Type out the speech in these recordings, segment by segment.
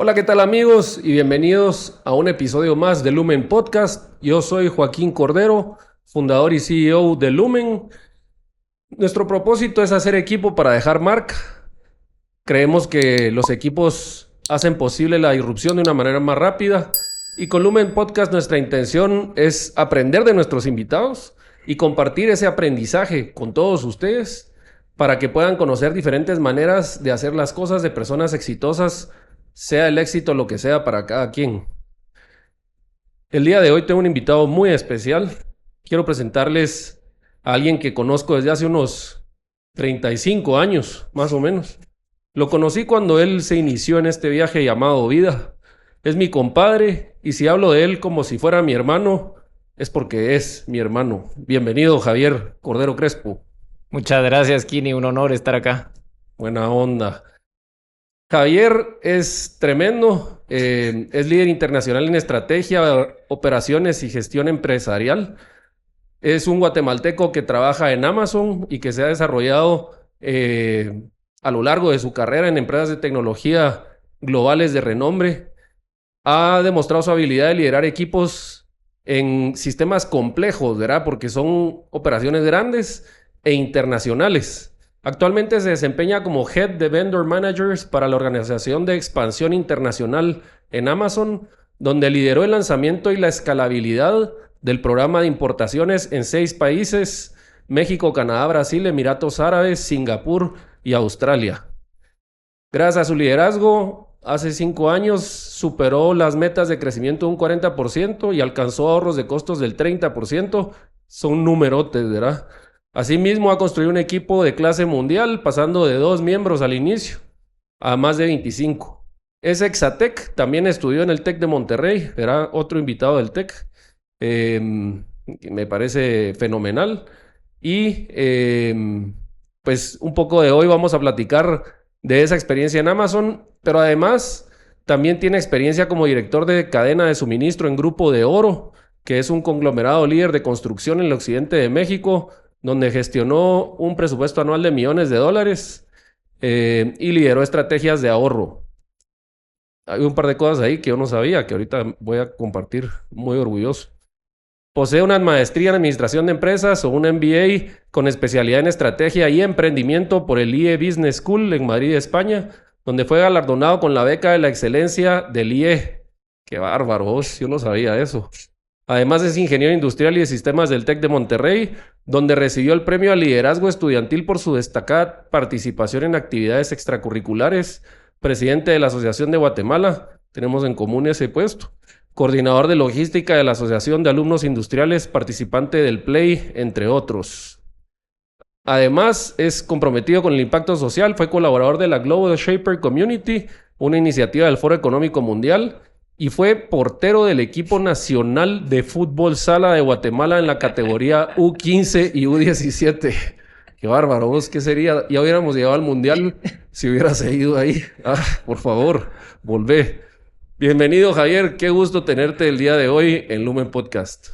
Hola, ¿qué tal amigos? Y bienvenidos a un episodio más de Lumen Podcast. Yo soy Joaquín Cordero, fundador y CEO de Lumen. Nuestro propósito es hacer equipo para dejar marca. Creemos que los equipos hacen posible la irrupción de una manera más rápida. Y con Lumen Podcast nuestra intención es aprender de nuestros invitados y compartir ese aprendizaje con todos ustedes para que puedan conocer diferentes maneras de hacer las cosas de personas exitosas, sea el éxito lo que sea para cada quien. El día de hoy tengo un invitado muy especial. Quiero presentarles a alguien que conozco desde hace unos 35 años, más o menos. Lo conocí cuando él se inició en este viaje llamado vida. Es mi compadre y si hablo de él como si fuera mi hermano, es porque es mi hermano. Bienvenido, Javier Cordero Crespo. Muchas gracias, Kini. Un honor estar acá. Buena onda. Javier es tremendo, es líder internacional en estrategia, operaciones y gestión empresarial. Es un guatemalteco que trabaja en Amazon y que se ha desarrollado a lo largo de su carrera en empresas de tecnología globales de renombre. Ha demostrado su habilidad de liderar equipos en sistemas complejos, ¿verdad? Porque son operaciones grandes e internacionales. Actualmente se desempeña como Head de Vendor Managers para la Organización de Expansión Internacional en Amazon, donde lideró el lanzamiento y la escalabilidad del programa de importaciones en 6 países: México, Canadá, Brasil, Emiratos Árabes, Singapur y Australia. Gracias a su liderazgo, hace 5 años superó las metas de crecimiento de un 40% y alcanzó ahorros de costos del 30%. Son numerotes, ¿verdad? Asimismo, ha construido un equipo de clase mundial, pasando de 2 miembros al inicio a más de 25. Es Exatec, también estudió en el TEC de Monterrey, era otro invitado del TEC. Me parece fenomenal. Y pues un poco de hoy vamos a platicar de esa experiencia en Amazon, pero además también tiene experiencia como director de cadena de suministro en Grupo de Oro, que es un conglomerado líder de construcción en el occidente de México, donde gestionó un presupuesto anual de millones de dólares y lideró estrategias de ahorro. Hay un par de cosas ahí que yo no sabía, que ahorita voy a compartir, muy orgulloso. Posee una maestría en Administración de Empresas o un MBA con especialidad en Estrategia y Emprendimiento por el IE Business School en Madrid, España, donde fue galardonado con la beca de la excelencia del IE. ¡Qué bárbaro! Yo no sabía eso. Además es ingeniero industrial y de sistemas del TEC de Monterrey, donde recibió el premio al liderazgo estudiantil por su destacada participación en actividades extracurriculares, presidente de la Asociación de Guatemala, tenemos en común ese puesto, coordinador de logística de la Asociación de Alumnos Industriales, participante del PLAY, entre otros. Además es comprometido con el impacto social, fue colaborador de la Global Shaper Community, una iniciativa del Foro Económico Mundial, y fue portero del equipo nacional de fútbol sala de Guatemala en la categoría U15 y U17. Qué bárbaro, ¿vos qué sería? Ya hubiéramos llegado al mundial si hubieras ido ahí. Por favor, volvé. Bienvenido, Javier. Qué gusto tenerte el día de hoy en Lumen Podcast.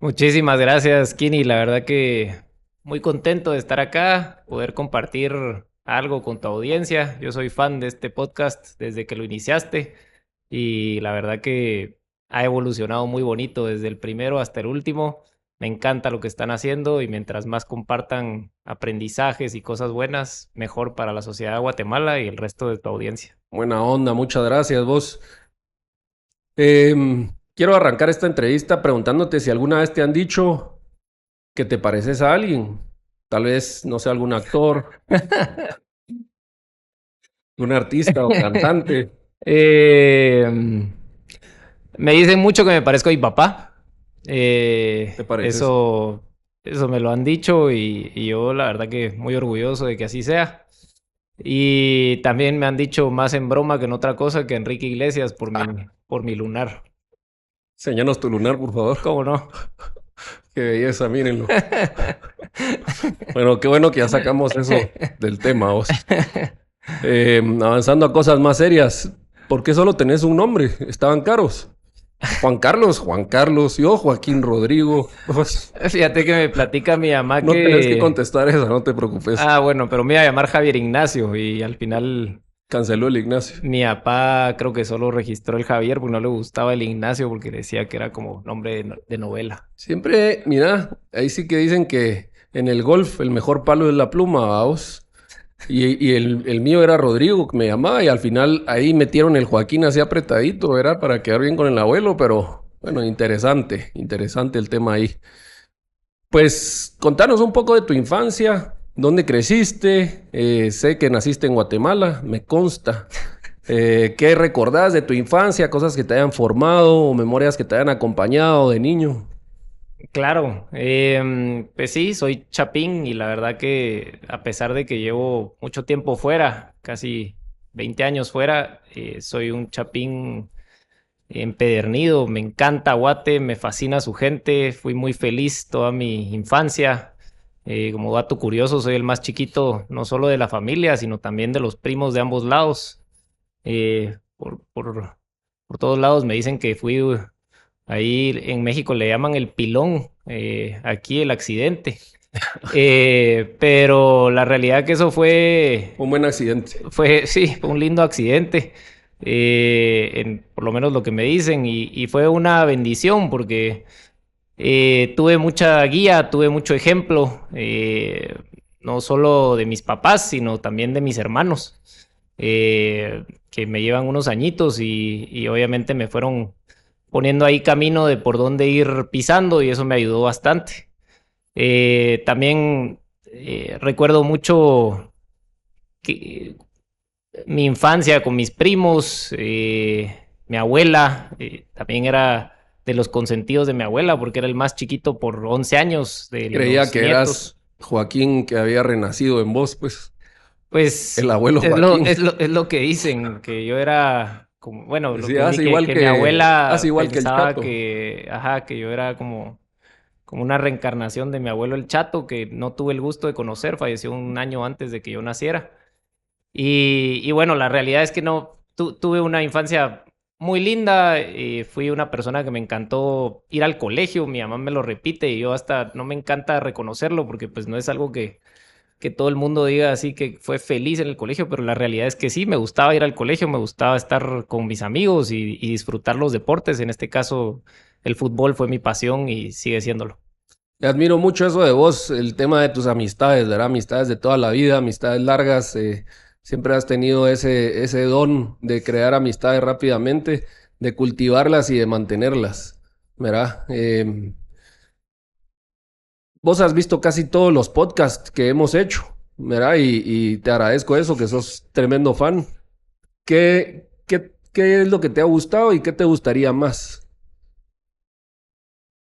Muchísimas gracias, Kini. La verdad que muy contento de estar acá, poder compartir algo con tu audiencia. Yo soy fan de este podcast desde que lo iniciaste y la verdad que ha evolucionado muy bonito desde el primero hasta el último. Me encanta lo que están haciendo y mientras más compartan aprendizajes y cosas buenas, mejor para la sociedad de Guatemala y el resto de tu audiencia. Buena onda, muchas gracias vos. Quiero arrancar esta entrevista preguntándote si alguna vez te han dicho que te pareces a alguien. Tal vez, no sé, algún actor, un artista o cantante. Me dicen mucho que me parezco a mi papá. ¿Te pareces? Eso me lo han dicho y yo la verdad que muy orgulloso de que así sea. Y también me han dicho más en broma que en otra cosa que Enrique Iglesias por mi lunar. Enséñanos tu lunar, por favor. ¿Cómo no? Qué belleza, mírenlo. Bueno, qué bueno que ya sacamos eso del tema, vos. Avanzando a cosas más serias. ¿Por qué solo tenés un nombre? Estaban caros. Juan Carlos, yo, Joaquín Rodrigo. Fíjate que me platica mi mamá No que... tenés que contestar eso, no te preocupes. Bueno, pero me iba a llamar Javier Ignacio y al final Canceló el Ignacio. Mi papá creo que solo registró el Javier porque no le gustaba el Ignacio porque decía que era como nombre de novela. Siempre, mira, ahí sí que dicen que en el golf el mejor palo es la pluma, vamos. Y el mío era Rodrigo, que me llamaba, y al final ahí metieron el Joaquín así apretadito, ¿verdad? Para quedar bien con el abuelo, pero bueno, interesante el tema ahí. Pues contanos un poco de tu infancia, dónde creciste, sé que naciste en Guatemala, me consta. ¿Qué recordás de tu infancia? Cosas que te hayan formado o memorias que te hayan acompañado de niño. Claro, pues sí, soy chapín y la verdad que a pesar de que llevo mucho tiempo fuera, casi 20 años fuera, soy un chapín empedernido, me encanta Guate, me fascina su gente, fui muy feliz toda mi infancia. Como dato curioso, soy el más chiquito no solo de la familia, sino también de los primos de ambos lados. Por todos lados me dicen que fui, ahí en México le llaman el pilón, aquí el accidente. Pero la realidad que eso Un buen accidente. sí, fue un lindo accidente, por lo menos lo que me dicen, y fue una bendición porque tuve mucha guía, tuve mucho ejemplo, no solo de mis papás, sino también de mis hermanos, que me llevan unos añitos y obviamente me fueron poniendo ahí camino de por dónde ir pisando y eso me ayudó bastante. También recuerdo mucho que mi infancia con mis primos, mi abuela, también era de los consentidos de mi abuela porque era el más chiquito por 11 años de Creía los que nietos. eras Joaquín que había renacido en vos, pues. El Pues abuelo Joaquín. es lo que dicen, que yo era como, bueno, lo que Decía, vi que mi hace abuela igual que el pensaba Chato. ajá, que yo era como una reencarnación de mi abuelo el Chato, que no tuve el gusto de conocer, falleció un año antes de que yo naciera. Y bueno, la realidad es que no, tuve una infancia muy linda, fui una persona que me encantó ir al colegio, mi mamá me lo repite y yo hasta no me encanta reconocerlo porque pues no es algo que todo el mundo diga así que fue feliz en el colegio, pero la realidad es que sí, me gustaba ir al colegio, me gustaba estar con mis amigos y disfrutar los deportes, en este caso el fútbol fue mi pasión y sigue siéndolo. Te admiro mucho eso de vos, el tema de tus amistades, ¿verdad? Amistades de toda la vida, amistades largas. Siempre has tenido ese don de crear amistades rápidamente, de cultivarlas y de mantenerlas, ¿verdad? Vos has visto casi todos los podcasts que hemos hecho, ¿verdad? Y te agradezco eso, que sos tremendo fan. ¿Qué es lo que te ha gustado y qué te gustaría más?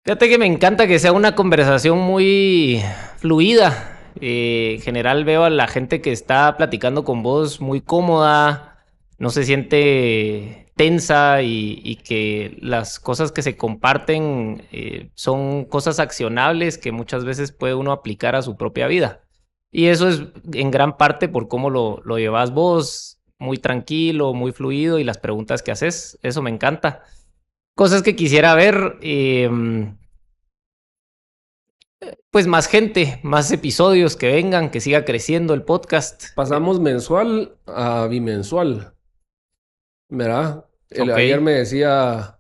Fíjate que me encanta que sea una conversación muy fluida. En general veo a la gente que está platicando con vos muy cómoda, no se siente tensa y que las cosas que se comparten son cosas accionables que muchas veces puede uno aplicar a su propia vida. Y eso es en gran parte por cómo lo llevas vos, muy tranquilo, muy fluido y las preguntas que haces, eso me encanta. Cosas que quisiera ver, pues más gente, más episodios que vengan, que siga creciendo el podcast. Pasamos mensual a bimensual, ¿verdad? Ok. Ayer me decía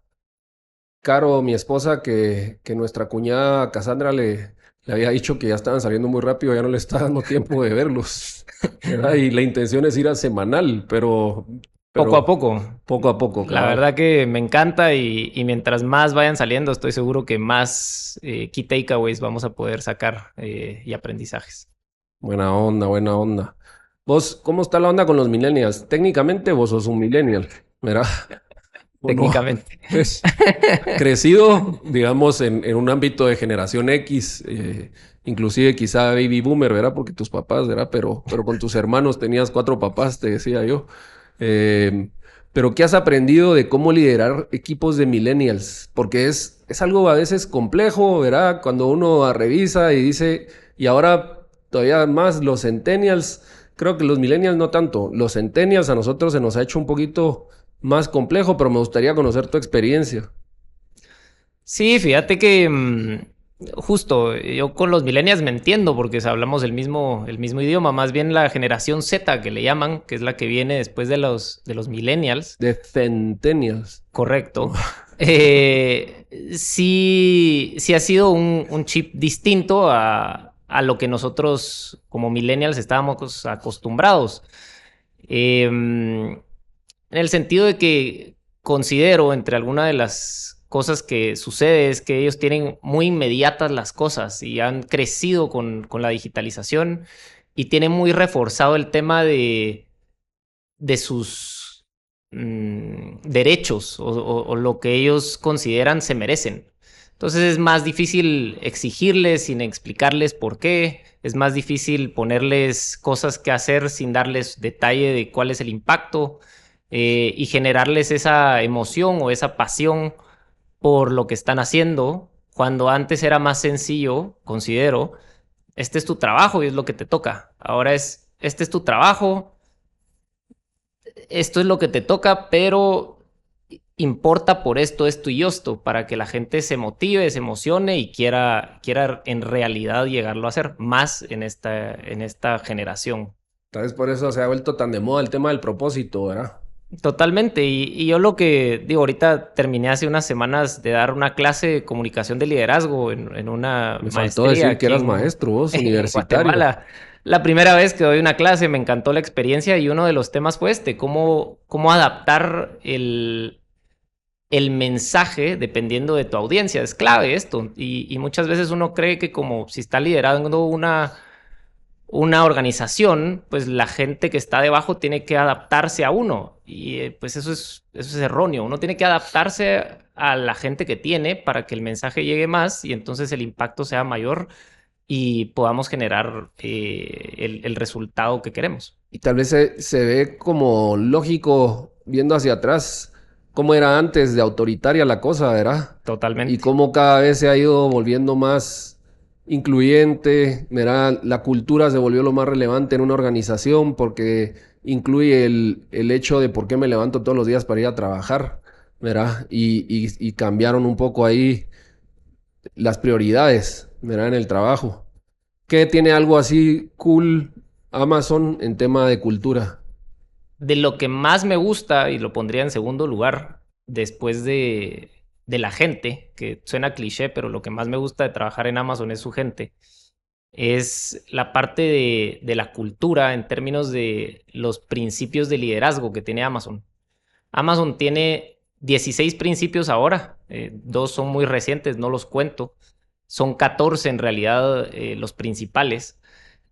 Caro, mi esposa, que nuestra cuñada Cassandra le había dicho que ya estaban saliendo muy rápido, ya no le está dando tiempo de verlos, ¿verdad? Y la intención es ir a semanal, Poco a pero poco. poco a poco, La cabal. verdad que me encanta y mientras más vayan saliendo, estoy seguro que más key takeaways vamos a poder sacar y aprendizajes. Buena onda, buena onda. Vos, ¿cómo está la onda con los millennials? Técnicamente vos sos un millennial, ¿verdad? ¿O no? Técnicamente. Pues, crecido, digamos, en un ámbito de generación X, inclusive quizá baby boomer, ¿verdad? Porque tus papás, ¿verdad? Pero con tus hermanos tenías 4 papás, te decía yo. Eh, pero ¿qué has aprendido de cómo liderar equipos de millennials? Porque es algo a veces complejo, ¿verdad? Cuando uno revisa y dice, y ahora todavía más los centennials, creo que los millennials no tanto, los centennials a nosotros se nos ha hecho un poquito más complejo, pero me gustaría conocer tu experiencia. Sí, fíjate que Justo, yo con los millennials me entiendo porque hablamos el mismo idioma, más bien la generación Z que le llaman, que es la que viene después de los millennials. De centennials. Correcto. Sí ha sido un chip distinto a lo que nosotros como millennials estábamos acostumbrados. En el sentido de que considero, entre algunas de las cosas que sucede, es que ellos tienen muy inmediatas las cosas y han crecido con la digitalización y tienen muy reforzado el tema de sus derechos o lo que ellos consideran se merecen. Entonces es más difícil exigirles sin explicarles por qué, es más difícil ponerles cosas que hacer sin darles detalle de cuál es el impacto y generarles esa emoción o esa pasión por lo que están haciendo, cuando antes era más sencillo, considero, este es tu trabajo y es lo que te toca. Ahora es, este es tu trabajo, esto es lo que te toca, pero importa por esto, esto y esto, para que la gente se motive, se emocione y quiera en realidad llegarlo a hacer más en esta generación. Tal vez por eso se ha vuelto tan de moda el tema del propósito, ¿verdad? Totalmente. Y yo lo que digo, ahorita terminé hace unas semanas de dar una clase de comunicación de liderazgo en una Me faltó maestría decir que aquí eras maestro, vos, en universitario. Guatemala. La primera vez que doy una clase me encantó la experiencia y uno de los temas fue cómo adaptar el mensaje dependiendo de tu audiencia. Es clave esto. Y muchas veces uno cree que como si está liderando una organización, pues la gente que está debajo tiene que adaptarse a uno. Y pues eso es erróneo. Uno tiene que adaptarse a la gente que tiene para que el mensaje llegue más y entonces el impacto sea mayor y podamos generar el resultado que queremos. Y tal vez se ve como lógico viendo hacia atrás cómo era antes de autoritaria la cosa, ¿verdad? Y Totalmente. cómo cada vez se ha ido volviendo más incluyente, ¿verdad? La cultura se volvió lo más relevante en una organización porque incluye el hecho de por qué me levanto todos los días para ir a trabajar, ¿verdad? Y cambiaron un poco ahí las prioridades, ¿verdad? En el trabajo. ¿Qué tiene algo así cool Amazon en tema de cultura? De lo que más me gusta, y lo pondría en segundo lugar, después de la gente, que suena cliché, pero lo que más me gusta de trabajar en Amazon es su gente, es la parte de la cultura en términos de los principios de liderazgo que tiene Amazon. Amazon tiene 16 principios ahora, dos son muy recientes, no los cuento, son 14 en realidad los principales.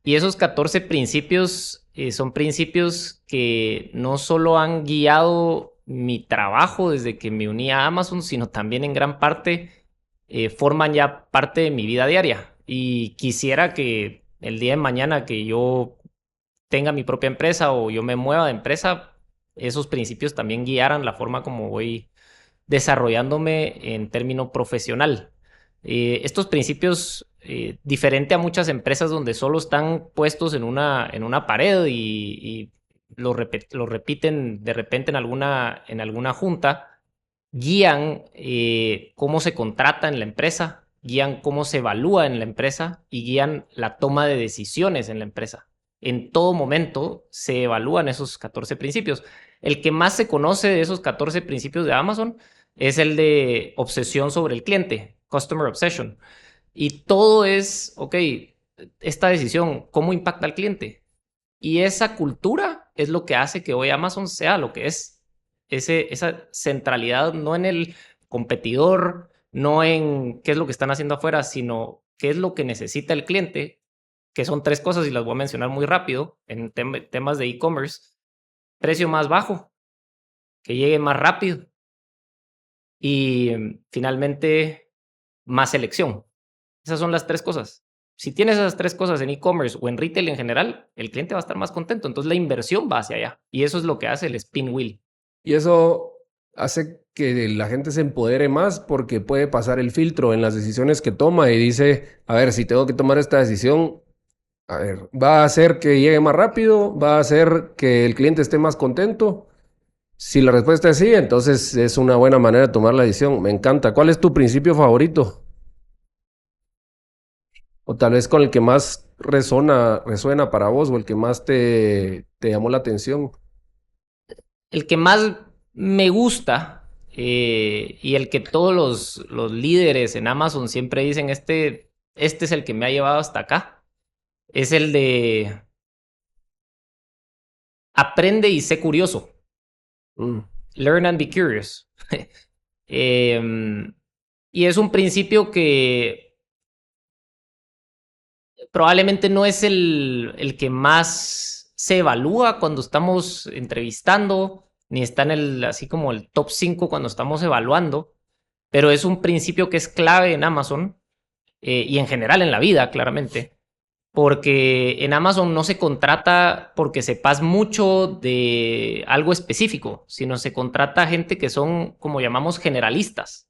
Y esos 14 principios son principios que no solo han guiado mi trabajo desde que me uní a Amazon, sino también en gran parte forman ya parte de mi vida diaria. Y quisiera que el día de mañana que yo tenga mi propia empresa o yo me mueva de empresa, esos principios también guiaran la forma como voy desarrollándome en término profesional. Estos principios, diferente a muchas empresas donde solo están puestos en una pared y lo repiten de repente en alguna junta, guían cómo se contrata en la empresa, guían cómo se evalúa en la empresa y guían la toma de decisiones en la empresa. En todo momento se evalúan esos 14 principios. El que más se conoce de esos 14 principios de Amazon es el de obsesión sobre el cliente, Customer Obsession. Y todo es, ok, esta decisión, ¿cómo impacta al cliente? Y esa cultura es lo que hace que hoy Amazon sea lo que es. Esa centralidad no en el competidor, no en qué es lo que están haciendo afuera, sino qué es lo que necesita el cliente, que son tres cosas y las voy a mencionar muy rápido en temas de e-commerce. Precio más bajo, que llegue más rápido y finalmente más selección. Esas son las tres cosas. Si tienes esas tres cosas en e-commerce o en retail en general, el cliente va a estar más contento. Entonces la inversión va hacia allá. Y eso es lo que hace el spin wheel. Y eso hace que la gente se empodere más porque puede pasar el filtro en las decisiones que toma y dice, a ver, si tengo que tomar esta decisión, a ver, va a hacer que llegue más rápido, va a hacer que el cliente esté más contento. Si la respuesta es sí, entonces es una buena manera de tomar la decisión. Me encanta. ¿Cuál es tu principio favorito? o tal vez con el que más resuena para vos o el que más te llamó la atención. El que más me gusta y el que todos los líderes en Amazon siempre dicen, este es el que me ha llevado hasta acá, es el de aprende y sé curioso. Mm. Learn and be curious. Y es un principio que probablemente no es el que más se evalúa cuando estamos entrevistando, ni está en así como el top 5 cuando estamos evaluando, pero es un principio que es clave en Amazon y en general en la vida, claramente, porque en Amazon no se contrata porque sepas mucho de algo específico, sino se contrata gente que son, como llamamos, generalistas,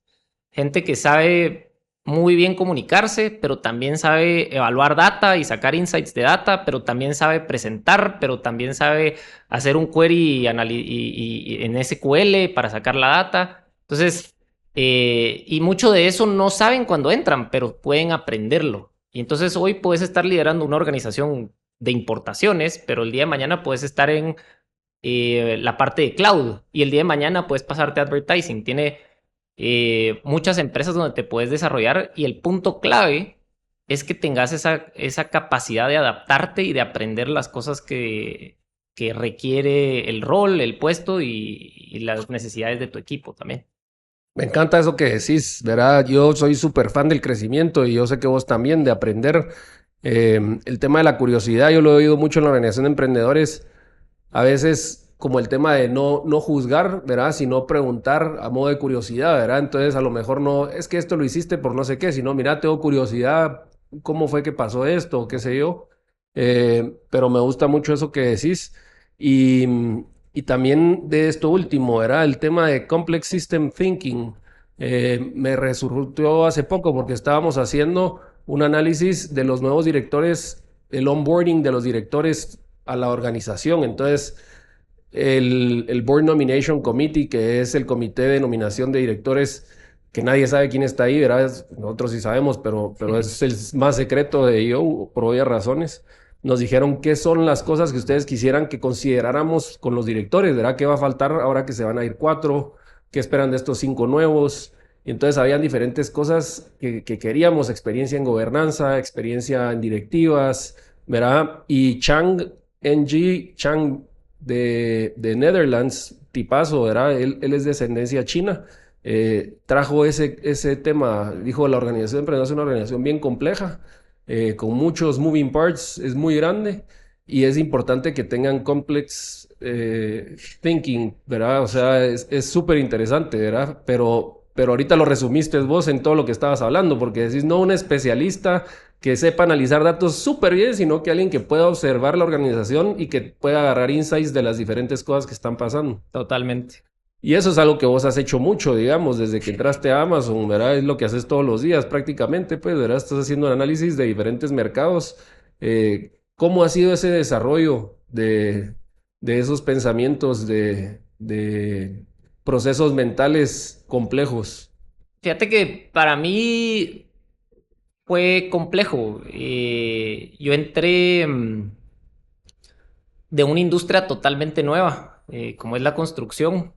gente que sabe muy bien comunicarse, pero también sabe evaluar data y sacar insights de data, pero también sabe presentar, pero también sabe hacer un query en SQL para sacar la data. Entonces, y mucho de eso no saben cuando entran, pero pueden aprenderlo. Y entonces hoy puedes estar liderando una organización de importaciones, pero el día de mañana puedes estar en la parte de cloud y el día de mañana puedes pasarte a advertising. Tiene muchas empresas donde te puedes desarrollar y el punto clave es que tengas esa capacidad de adaptarte y de aprender las cosas que requiere el rol, el puesto y las necesidades de tu equipo también. Me encanta eso que decís, ¿verdad? Yo soy súper fan del crecimiento y yo sé que vos también, de aprender. El tema de la curiosidad, yo lo he oído mucho en la organización de emprendedores, a veces como el tema de no juzgar, ¿verdad? Sino preguntar a modo de curiosidad, ¿verdad? Entonces a lo mejor no, es que esto lo hiciste por no sé qué, sino mira, tengo curiosidad, ¿cómo fue que pasó esto? ¿Qué sé yo? Pero me gusta mucho eso que decís. Y, y también de esto último, ¿verdad? El tema de Complex System Thinking. Me resultó hace poco porque estábamos haciendo un análisis de los nuevos directores, el onboarding de los directores a la organización. Entonces, el Board Nomination Committee, que es el comité de nominación de directores, que nadie sabe quién está ahí, ¿verdad? Nosotros sí sabemos, pero es el más secreto de ello, por obvias razones. Nos dijeron qué son las cosas que ustedes quisieran que consideráramos con los directores, ¿verdad? ¿Qué va a faltar ahora que se van a ir 4? ¿Qué esperan de estos 5 nuevos? Y entonces habían diferentes cosas que queríamos, experiencia en gobernanza, experiencia en directivas, ¿verdad? Y Chang de Netherlands, tipazo, ¿verdad? Él es de descendencia china. Trajo ese tema, dijo la organización de emprendedores es una organización bien compleja, con muchos moving parts, es muy grande y es importante que tengan complex thinking, ¿verdad? O sea, es súper interesante, ¿verdad? Pero ahorita lo resumiste vos en todo lo que estabas hablando, porque decís, no un especialista que sepa analizar datos súper bien, sino que alguien que pueda observar la organización y que pueda agarrar insights de las diferentes cosas que están pasando. Totalmente. Y eso es algo que vos has hecho mucho, digamos, desde que entraste a Amazon, ¿verdad? Es lo que haces todos los días prácticamente, pues, ¿verdad? Estás haciendo un análisis de diferentes mercados. ¿Cómo ha sido ese desarrollo de esos pensamientos, de procesos mentales complejos? Fíjate que para mí fue complejo. Yo entré de una industria totalmente nueva, como es la construcción,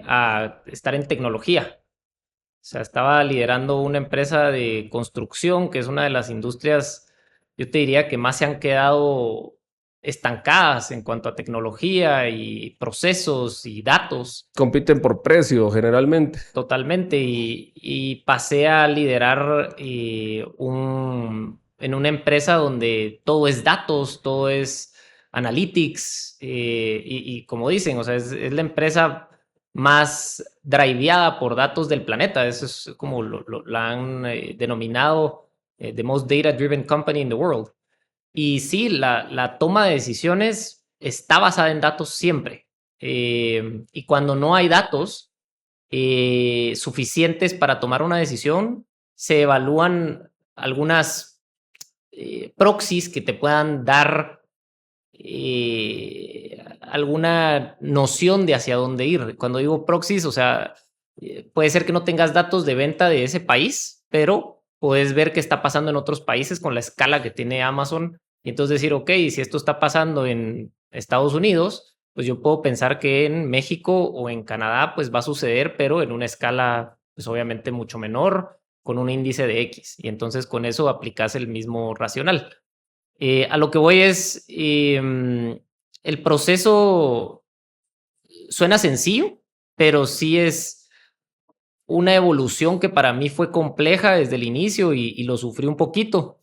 a estar en tecnología. O sea, estaba liderando una empresa de construcción, que es una de las industrias, yo te diría, que más se han quedado estancadas en cuanto a tecnología y procesos y datos. Compiten por precio generalmente. Totalmente. Y pasé a liderar en una empresa donde todo es datos, todo es analytics. Y como dicen, o sea, es la empresa más driveada por datos del planeta. Eso es como la han denominado the most data-driven company in the world. Y sí, la toma de decisiones está basada en datos siempre. Y cuando no hay datos suficientes para tomar una decisión, se evalúan algunas proxies que te puedan dar alguna noción de hacia dónde ir. Cuando digo proxies, o sea, puede ser que no tengas datos de venta de ese país, pero puedes ver qué está pasando en otros países con la escala que tiene Amazon. Y entonces decir, ok, si esto está pasando en Estados Unidos, pues yo puedo pensar que en México o en Canadá pues va a suceder, pero en una escala pues obviamente mucho menor, con un índice de X. Y entonces con eso aplicas el mismo racional. A lo que voy es, el proceso suena sencillo, pero sí es una evolución que para mí fue compleja desde el inicio y lo sufrí un poquito,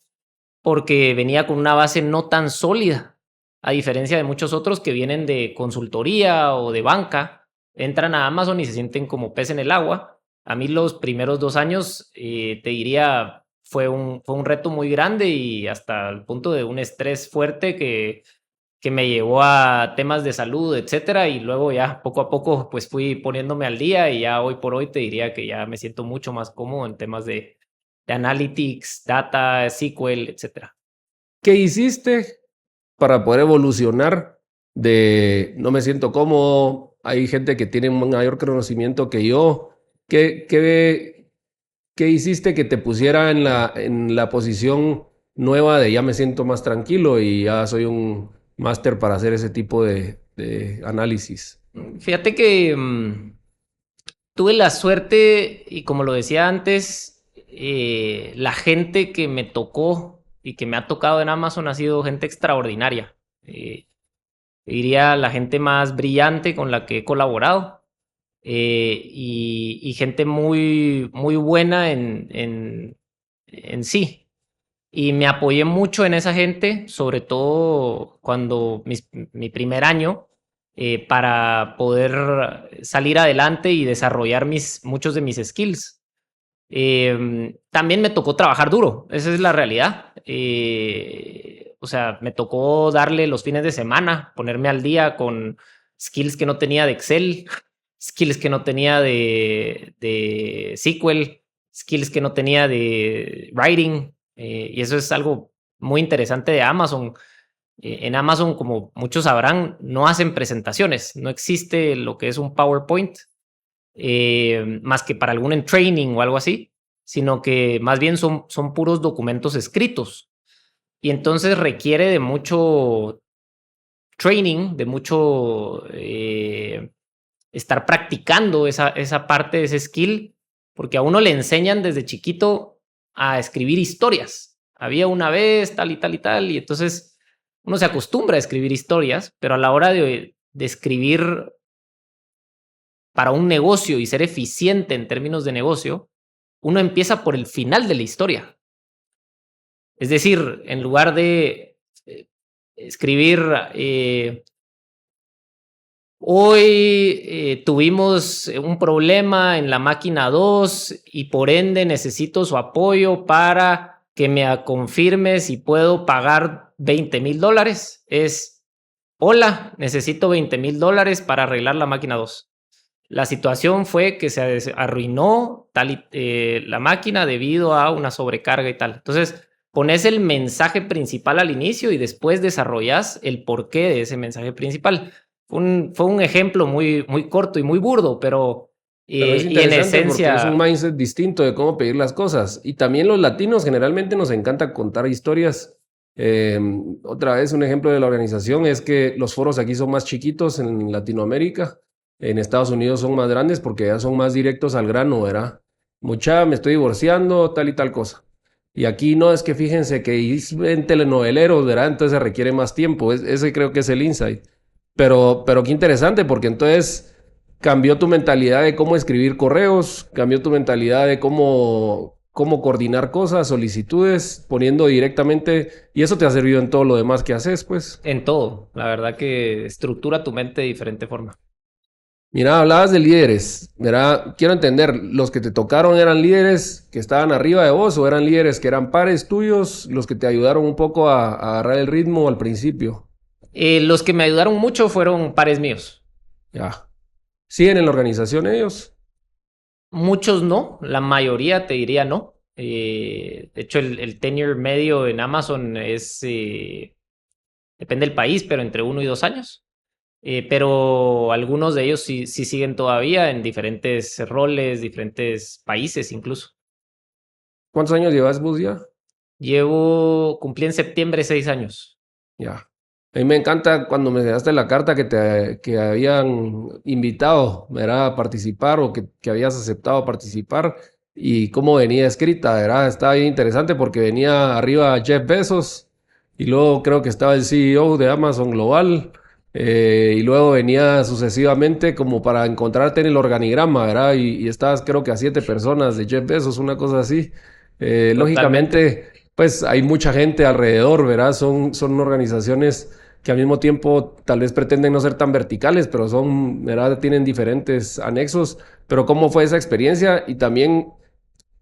porque venía con una base no tan sólida, a diferencia de muchos otros que vienen de consultoría o de banca, entran a Amazon y se sienten como pez en el agua. A mí los primeros 2 años, te diría, fue un reto muy grande y hasta el punto de un estrés fuerte que me llevó a temas de salud, etcétera, y luego ya poco a poco pues fui poniéndome al día y ya hoy por hoy te diría que ya me siento mucho más cómodo en temas de analytics, data, SQL, etcétera. ¿Qué hiciste para poder evolucionar de no me siento cómodo? Hay gente que tiene un mayor conocimiento que yo. ¿Qué hiciste que te pusiera en la posición nueva de ya me siento más tranquilo y ya soy un máster para hacer ese tipo de análisis? Fíjate que tuve la suerte, y como lo decía antes, la gente que me tocó y que me ha tocado en Amazon ha sido gente extraordinaria. Diría la gente más brillante con la que he colaborado. Y gente muy, muy buena en sí. Y me apoyé mucho en esa gente, sobre todo cuando mi primer año, para poder salir adelante y desarrollar muchos de mis skills. También me tocó trabajar duro, esa es la realidad. O sea, me tocó darle los fines de semana, ponerme al día con skills que no tenía de Excel, skills que no tenía de SQL, skills que no tenía de writing. Y eso es algo muy interesante de Amazon. En Amazon, como muchos sabrán, no hacen presentaciones, no existe lo que es un PowerPoint, más que para algún en training o algo así, sino que más bien son puros documentos escritos. Y entonces requiere de mucho training, de mucho estar practicando esa parte de ese skill, porque a uno le enseñan desde chiquito a escribir historias. Había una vez tal y tal y tal, y entonces uno se acostumbra a escribir historias, pero a la hora de escribir para un negocio y ser eficiente en términos de negocio, uno empieza por el final de la historia. Es decir, en lugar de escribir, hoy tuvimos un problema en la máquina 2 y por ende necesito su apoyo para que me confirme si puedo pagar $20,000. Es, hola, necesito $20,000 para arreglar la máquina 2. La situación fue que se arruinó la máquina debido a una sobrecarga y tal. Entonces, pones el mensaje principal al inicio y después desarrollas el porqué de ese mensaje principal. Fue un ejemplo muy, muy corto y muy burdo, pero Pero es y en interesante porque es un esencia, mindset distinto de cómo pedir las cosas. Y también los latinos generalmente nos encanta contar historias. Eh, Otra vez un ejemplo de la organización es que los foros aquí son más chiquitos en Latinoamérica. En Estados Unidos son más grandes porque ya son más directos al grano, ¿verdad? Mucha, me estoy divorciando, tal y tal cosa. Y aquí no, es que fíjense que es en telenoveleros, ¿verdad? Entonces se requiere más tiempo. Ese creo que es el insight. Pero qué interesante porque entonces cambió tu mentalidad de cómo escribir correos, cambió tu mentalidad de cómo coordinar cosas, solicitudes, poniendo directamente, y eso te ha servido en todo lo demás que haces, pues. en todo, la verdad que estructura tu mente de diferente forma. Mira, hablabas de líderes, ¿verdad? Quiero entender, ¿los que te tocaron eran líderes que estaban arriba de vos o eran líderes que eran pares tuyos, los que te ayudaron un poco a agarrar el ritmo al principio? Los que me ayudaron mucho fueron pares míos. Ya. ¿Siguen en la organización ellos? Muchos no, la mayoría te diría no. De hecho, el tenure medio en Amazon es, depende del país, pero entre 1 y 2 años. Pero algunos de ellos sí siguen todavía en diferentes roles, diferentes países incluso. ¿Cuántos años llevas vos ya? Cumplí en septiembre 6 años. Ya. A mí me encanta cuando me dejaste la carta que habían invitado, ¿verdad? A participar o que habías aceptado participar y cómo venía escrita, ¿verdad? Estaba bien interesante porque venía arriba Jeff Bezos y luego creo que estaba el CEO de Amazon Global, y luego venía sucesivamente como para encontrarte en el organigrama, ¿verdad? Y estabas creo que a 7 personas de Jeff Bezos, una cosa así. Totalmente. Lógicamente, pues hay mucha gente alrededor, ¿verdad? Son organizaciones que al mismo tiempo tal vez pretenden no ser tan verticales, pero son, ¿verdad? Tienen diferentes anexos. Pero ¿cómo fue esa experiencia? Y también,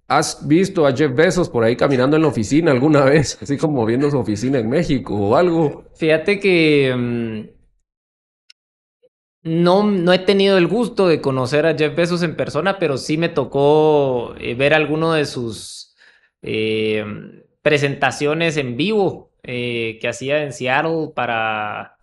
¿has visto a Jeff Bezos por ahí caminando en la oficina alguna vez? Así como viendo su oficina en México o algo. Fíjate que no he tenido el gusto de conocer a Jeff Bezos en persona, pero sí me tocó ver alguno de sus eh, presentaciones en vivo que hacía en Seattle para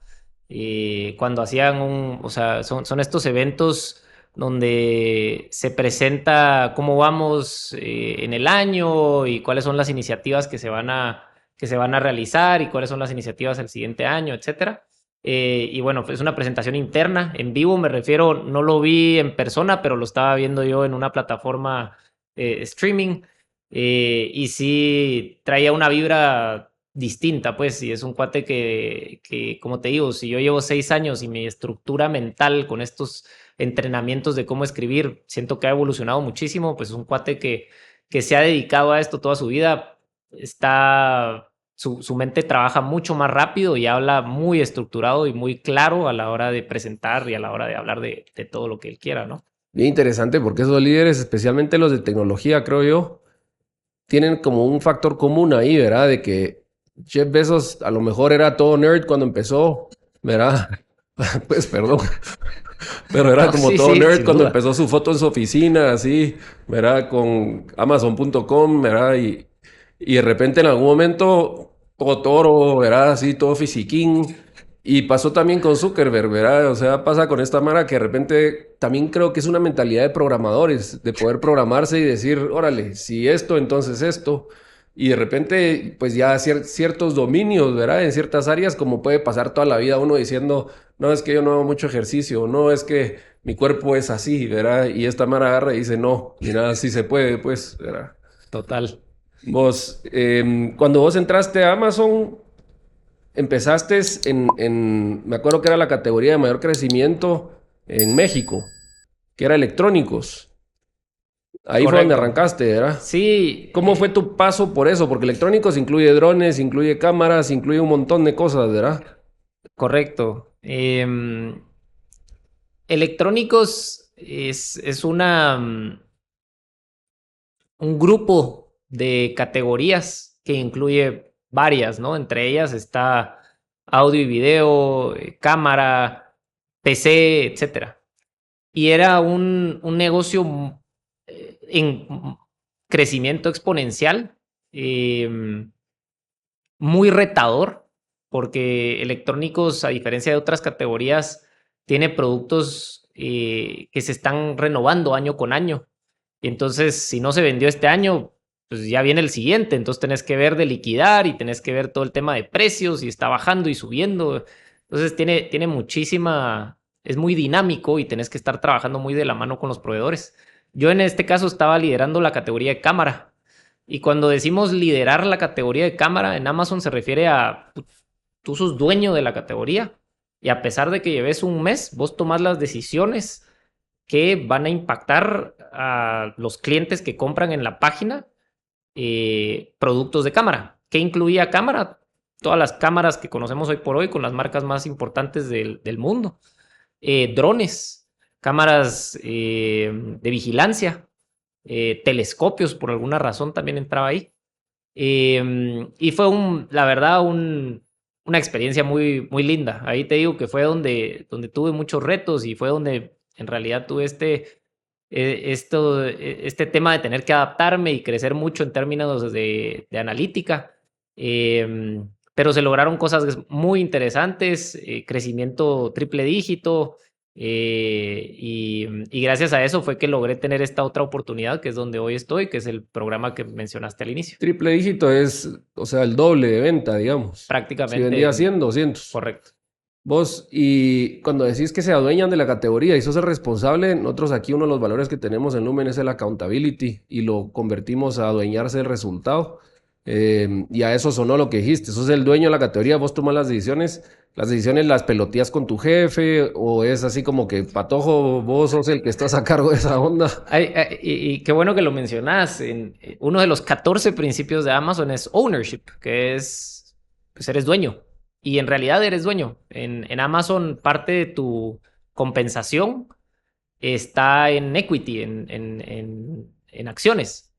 cuando hacían o sea, son estos eventos donde se presenta cómo vamos en el año y cuáles son las iniciativas que se van a realizar y cuáles son las iniciativas el siguiente año, etcétera. Y bueno, es una presentación interna, en vivo me refiero, no lo vi en persona, pero lo estaba viendo yo en una plataforma streaming, y sí traía una vibra distinta, pues, y es un cuate como te digo, si yo llevo 6 años y mi estructura mental con estos entrenamientos de cómo escribir, siento que ha evolucionado muchísimo, pues es un cuate que se ha dedicado a esto toda su vida, su mente trabaja mucho más rápido y habla muy estructurado y muy claro a la hora de presentar y a la hora de hablar de todo lo que él quiera, ¿no? Bien interesante porque esos líderes, especialmente los de tecnología, creo yo, tienen como un factor común ahí, ¿verdad? De que Jeff Bezos a lo mejor era todo nerd cuando empezó, ¿verdad? Pues perdón, pero era No, como sí, todo sí, nerd sin cuando duda. empezó su foto en su oficina, así, ¿verdad? Con Amazon.com, ¿verdad? Y de repente en algún momento todo toro, ¿verdad? Así, todo fisiquín. Y pasó también con Zuckerberg, ¿verdad? O sea, pasa con esta Mara que de repente también creo que es una mentalidad de programadores, de poder programarse y decir, órale, si esto, entonces esto. Y de repente, pues ya ciertos dominios, ¿verdad? En ciertas áreas, como puede pasar toda la vida uno diciendo, no, es que yo no hago mucho ejercicio, no, es que mi cuerpo es así, ¿verdad? Y esta Mara agarra y dice, no, mira, sí se puede, pues, ¿verdad? Total. Vos, cuando vos entraste a Amazon, empezaste me acuerdo que era la categoría de mayor crecimiento en México, que era electrónicos. Ahí fue donde Correcto. arrancaste, ¿verdad? Sí, ¿Cómo fue tu paso por eso? Porque electrónicos incluye drones, incluye cámaras, incluye un montón de cosas, ¿verdad? correcto. Electrónicos es un grupo de categorías que incluye varias, ¿no? Entre ellas está audio y video, cámara, PC, etcétera. Y era un negocio en crecimiento exponencial, eh, muy retador, porque electrónicos, a diferencia de otras categorías, tiene productos que se están renovando año con año. Y entonces, si no se vendió este año, pues ya viene el siguiente. Entonces tenés que ver de liquidar y tenés que ver todo el tema de precios y está bajando y subiendo. Entonces tiene muchísima, es muy dinámico y tenés que estar trabajando muy de la mano con los proveedores. Yo en este caso estaba liderando la categoría de cámara. Y cuando decimos liderar la categoría de cámara en Amazon se refiere a tú sos dueño de la categoría y a pesar de que lleves un mes, vos tomás las decisiones que van a impactar a los clientes que compran en la página productos de cámara. ¿Qué incluía cámara? Todas las cámaras que conocemos hoy por hoy con las marcas más importantes del mundo. Drones, cámaras de vigilancia, telescopios, por alguna razón también entraba ahí. Y fue la verdad, una experiencia muy, muy linda. Ahí te digo que fue donde tuve muchos retos y fue donde en realidad tuve este tema de tener que adaptarme y crecer mucho en términos de analítica. Pero se lograron cosas muy interesantes, crecimiento triple dígito, Y gracias a eso fue que logré tener esta otra oportunidad, que es donde hoy estoy, que es el programa que mencionaste al inicio. Triple dígito es, o sea, el doble de venta, digamos. Si Prácticamente, vendía 100, 200. correcto. Vos, y cuando decís que se adueñan de la categoría y sos el responsable, nosotros aquí uno de los valores que tenemos en Lumen es el accountability y lo convertimos a adueñarse del resultado. Y a eso sonó lo que dijiste, sos el dueño de la categoría, vos tomas las decisiones las peloteas con tu jefe o es así como que patojo, vos sos el que estás a cargo de esa onda. Y qué bueno que lo mencionas. Uno de los 14 principios de Amazon es ownership, que es, pues eres dueño. Y en realidad eres dueño. En Amazon parte de tu compensación está en equity, en acciones.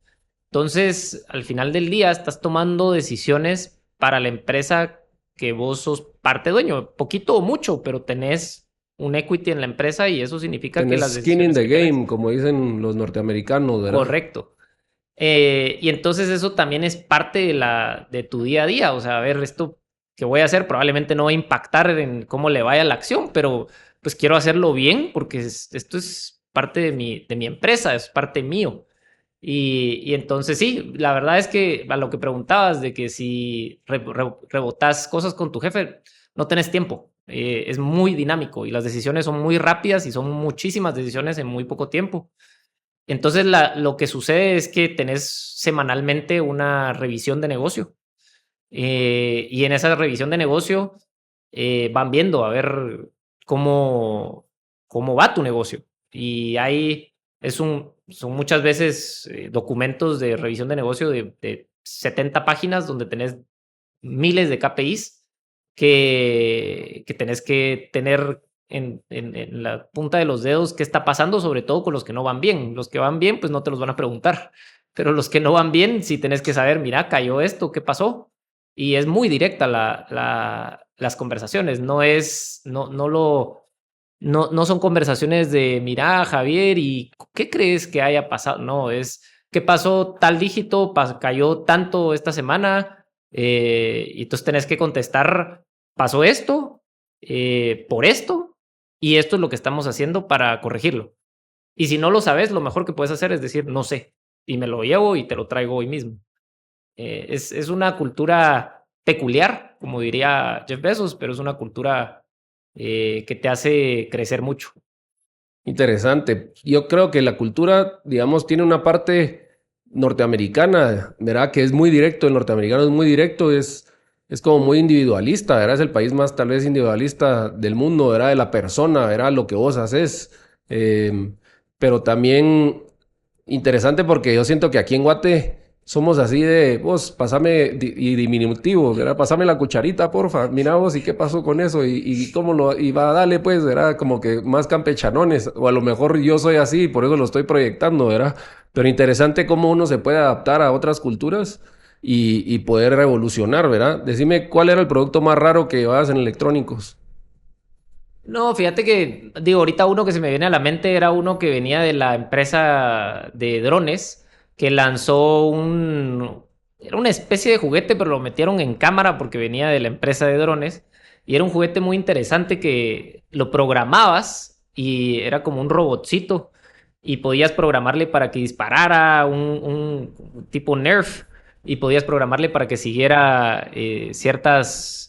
Entonces, al final del día, estás tomando decisiones para la empresa que vos sos parte dueño, poquito o mucho, pero tenés un equity en la empresa y eso significa que las Tenés skin in decisiones the que tenés. game, como dicen los norteamericanos, ¿verdad? Correcto. Y entonces eso también es parte de tu día a día. O sea, a ver, esto que voy a hacer probablemente no va a impactar en cómo le vaya la acción, pero pues quiero hacerlo bien porque esto es parte de mi empresa, es parte mío. Y entonces sí, la verdad es que a lo que preguntabas de que si rebotas cosas con tu jefe, no tenés tiempo. Es muy dinámico y las decisiones son muy rápidas y son muchísimas decisiones en muy poco tiempo. Entonces lo que sucede es que tenés semanalmente una revisión de negocio. Y en esa revisión de negocio van viendo a ver cómo va tu negocio. Y ahí son muchas veces documentos de revisión de negocio de 70 páginas donde tenés miles de KPIs que tenés que tener en la punta de los dedos qué está pasando, sobre todo con los que no van bien. Los que van bien, pues no te los van a preguntar. Pero los que no van bien, sí tenés que saber, mira, cayó esto, ¿qué pasó? Y es muy directa las conversaciones. No son conversaciones de, mira, Javier, ¿y qué crees que haya pasado? No, es, ¿qué pasó? Tal dígito cayó tanto esta semana. Y entonces tenés que contestar, pasó esto, por esto, y esto es lo que estamos haciendo para corregirlo. Y si no lo sabes, lo mejor que puedes hacer es decir, no sé, y me lo llevo y te lo traigo hoy mismo. Es una cultura peculiar, como diría Jeff Bezos, pero es una cultura que te hace crecer mucho. Interesante. Yo creo que la cultura, digamos, tiene una parte norteamericana, ¿verdad? Que es muy directo, el norteamericano es muy directo, es como muy individualista, ¿verdad? Es el país más tal vez individualista del mundo, ¿verdad? De la persona, ¿verdad? Lo que vos haces. Pero también interesante porque yo siento que aquí en Guate somos así de, vos, pasame, y diminutivo, ¿verdad? Pasame la cucharita, porfa. Mira vos, ¿y qué pasó con eso? Y cómo lo, y va, dale, pues, ¿verdad? Como que más campechanones, o a lo mejor yo soy así, por eso lo estoy proyectando, ¿verdad? Pero interesante cómo uno se puede adaptar a otras culturas y poder revolucionar, ¿verdad? Decime, ¿cuál era el producto más raro que llevabas en electrónicos? No, fíjate que, digo, ahorita uno que se me viene a la mente era uno que venía de la empresa de drones, que lanzó era una especie de juguete, pero lo metieron en cámara porque venía de la empresa de drones, y era un juguete muy interesante que lo programabas y era como un robotcito, y podías programarle para que disparara un tipo Nerf, y podías programarle para que siguiera ciertas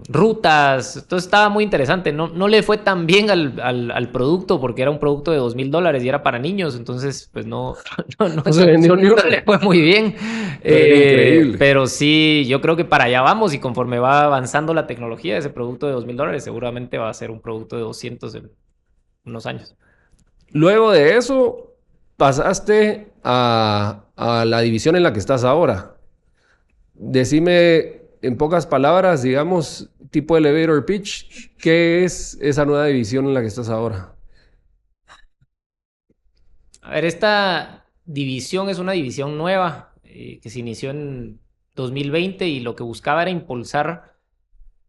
rutas. Entonces estaba muy interesante. No le fue tan bien al producto porque era un producto de $2,000 y era para niños. Entonces, pues No se vendió ni uno, no le fue muy bien. pero era increíble. Pero sí, yo creo que para allá vamos y conforme va avanzando la tecnología, ese producto de $2,000 seguramente va a ser un producto de 200 en unos años. Luego de eso, pasaste a la división en la que estás ahora. Decime en pocas palabras, digamos, tipo elevator pitch, ¿qué es esa nueva división en la que estás ahora? A ver, esta división es una división nueva que se inició en 2020 y lo que buscaba era impulsar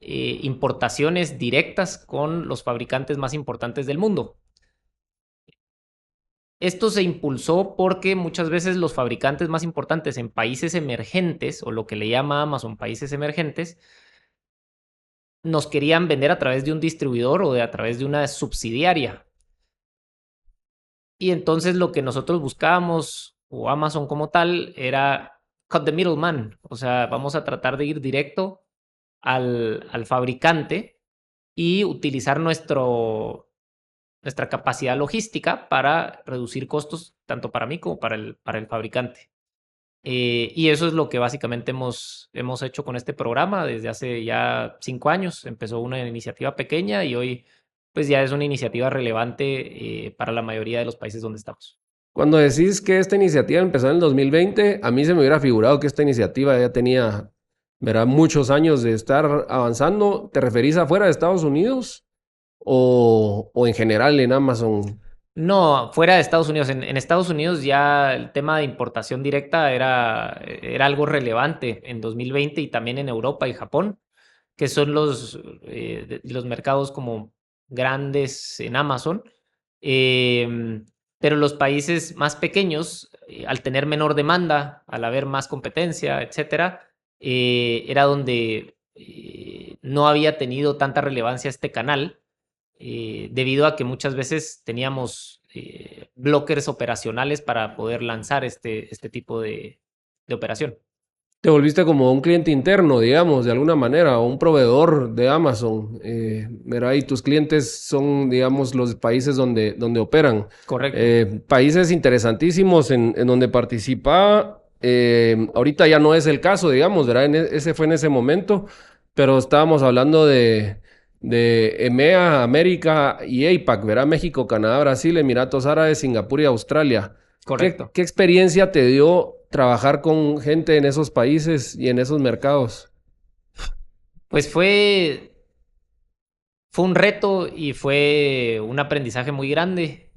importaciones directas con los fabricantes más importantes del mundo. Esto se impulsó porque muchas veces los fabricantes más importantes en países emergentes, o lo que le llama Amazon países emergentes, nos querían vender a través de un distribuidor o a través de una subsidiaria. Y entonces lo que nosotros buscábamos, o Amazon como tal, era cut the middleman. O sea, vamos a tratar de ir directo al fabricante y utilizar nuestra capacidad logística para reducir costos tanto para mí como para el fabricante. Y eso es lo que básicamente hemos hecho con este programa desde hace ya 5 años. Empezó una iniciativa pequeña y hoy pues ya es una iniciativa relevante para la mayoría de los países donde estamos. Cuando decís que esta iniciativa empezó en el 2020, a mí se me hubiera figurado que esta iniciativa ya tenía, ¿verdad?, muchos años de estar avanzando. ¿Te referís afuera de Estados Unidos o en general en Amazon? No, fuera de Estados Unidos. En Estados Unidos ya el tema de importación directa era algo relevante en 2020 y también en Europa y Japón, que son los mercados como grandes en Amazon. Pero los países más pequeños, al tener menor demanda, al haber más competencia, etcétera, era donde no había tenido tanta relevancia este canal debido a que muchas veces teníamos blockers operacionales para poder lanzar este tipo de operación. Te volviste como un cliente interno, digamos, de alguna manera, o un proveedor de Amazon, ¿verdad? Y tus clientes son, digamos, los países donde operan. Correcto. Países interesantísimos en donde participa. Ahorita ya no es el caso, digamos, ¿verdad? Ese fue en ese momento, pero estábamos hablando de EMEA, América y APAC, ¿verdad? México, Canadá, Brasil, Emiratos Árabes, Singapur y Australia. Correcto. ¿Qué experiencia te dio trabajar con gente en esos países y en esos mercados? Pues fue un reto y fue un aprendizaje muy grande.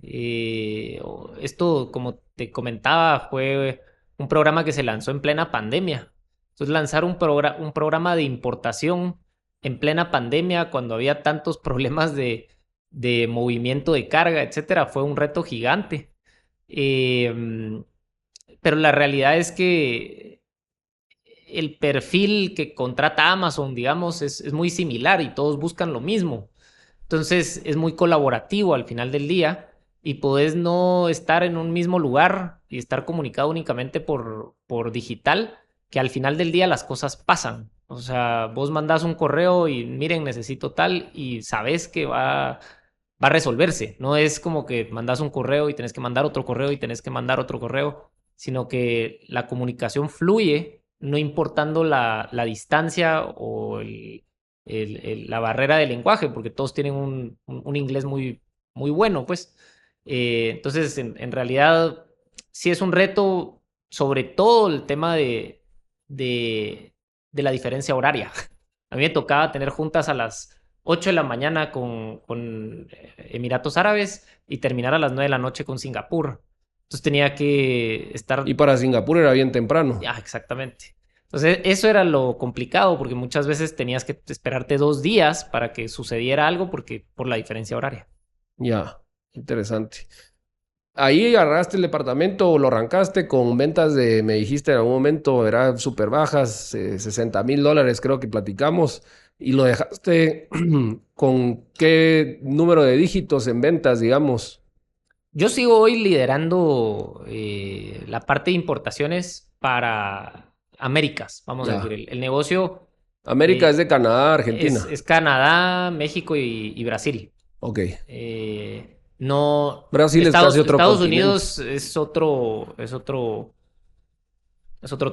Esto, como te comentaba, fue un programa que se lanzó en plena pandemia. Entonces, lanzar un programa de importación en plena pandemia, cuando había tantos problemas de movimiento de carga, etcétera, fue un reto gigante. Pero la realidad es que el perfil que contrata Amazon, digamos, es muy similar y todos buscan lo mismo. Entonces es muy colaborativo al final del día y podés no estar en un mismo lugar y estar comunicado únicamente por digital, que al final del día las cosas pasan. O sea, vos mandás un correo y miren, necesito tal y sabes que va a resolverse. No es como que mandas un correo y tenés que mandar otro correo y tenés que mandar otro correo, sino que la comunicación fluye, no importando la distancia o la barrera del lenguaje, porque todos tienen un inglés muy bueno, pues. Entonces, en realidad, sí es un reto, sobre todo el tema de la diferencia horaria. A mí me tocaba tener juntas a las 8 de la mañana con Emiratos Árabes y terminar a las 9 de la noche con Singapur. Entonces tenía que estar... Y para Singapur era bien temprano. Ah, exactamente. Entonces eso era lo complicado porque muchas veces tenías que esperarte 2 días para que sucediera algo por la diferencia horaria. Ya, interesante. Ahí agarraste el departamento o lo arrancaste con ventas de, me dijiste en algún momento, eran súper bajas, $60,000 creo que platicamos, y lo dejaste con qué número de dígitos en ventas, digamos. Yo sigo hoy liderando la parte de importaciones para Américas, vamos a decir. Ya. El negocio América es de Canadá, Argentina. es Canadá, México y Brasil. Ok. No, Brasil es casi otro Estados continente. Unidos es otro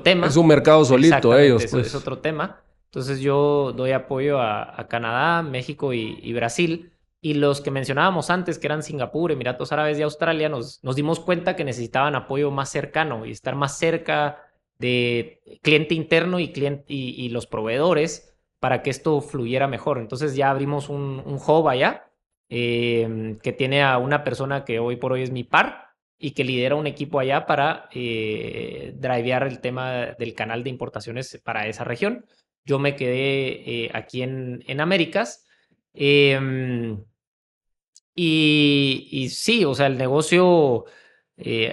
tema. Es un mercado solito Exactamente, ellos, eso es pues. otro tema. Entonces yo doy apoyo a Canadá, México y Brasil. Y los que mencionábamos antes, que eran Singapur, Emiratos Árabes y Australia, nos dimos cuenta que necesitaban apoyo más cercano y estar más cerca de cliente interno y los proveedores para que esto fluyera mejor. Entonces ya abrimos un hub allá que tiene a una persona que hoy por hoy es mi par y que lidera un equipo allá para drivear el tema del canal de importaciones para esa región. Yo me quedé aquí en Américas. Y sí, o sea, el negocio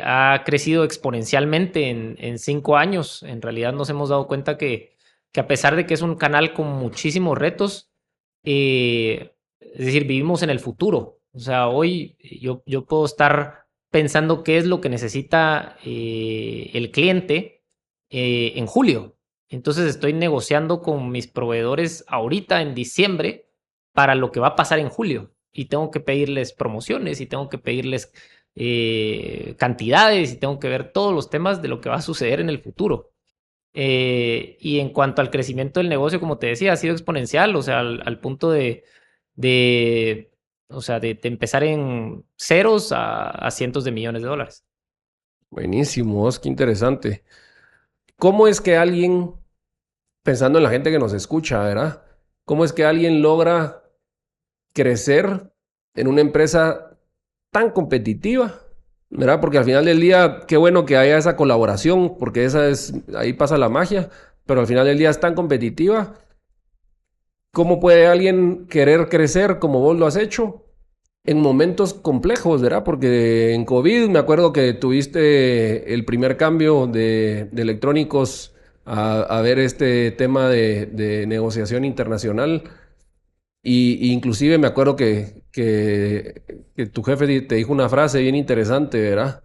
ha crecido exponencialmente en 5 años. En realidad nos hemos dado cuenta que a pesar de que es un canal con muchísimos retos, es decir, vivimos en el futuro. O sea, hoy yo puedo estar pensando qué es lo que necesita el cliente en julio. Entonces estoy negociando con mis proveedores ahorita en diciembre para lo que va a pasar en julio. Y tengo que pedirles promociones y tengo que pedirles cantidades y tengo que ver todos los temas de lo que va a suceder en el futuro. Y en cuanto al crecimiento del negocio, como te decía, ha sido exponencial, o sea, al punto de, o sea, de empezar en ceros a cientos de millones de dólares. Buenísimo, qué interesante. ¿Cómo es que alguien, pensando en la gente que nos escucha, ¿verdad? ¿Cómo es que alguien logra crecer en una empresa tan competitiva? ¿Verdad? Porque al final del día, qué bueno que haya esa colaboración, porque ahí pasa la magia, pero al final del día es tan competitiva. ¿Cómo puede alguien querer crecer como vos lo has hecho en momentos complejos, ¿verdad? Porque en COVID me acuerdo que tuviste el primer cambio de electrónicos a ver este tema de negociación internacional. Y inclusive me acuerdo que tu jefe te dijo una frase bien interesante, ¿verdad?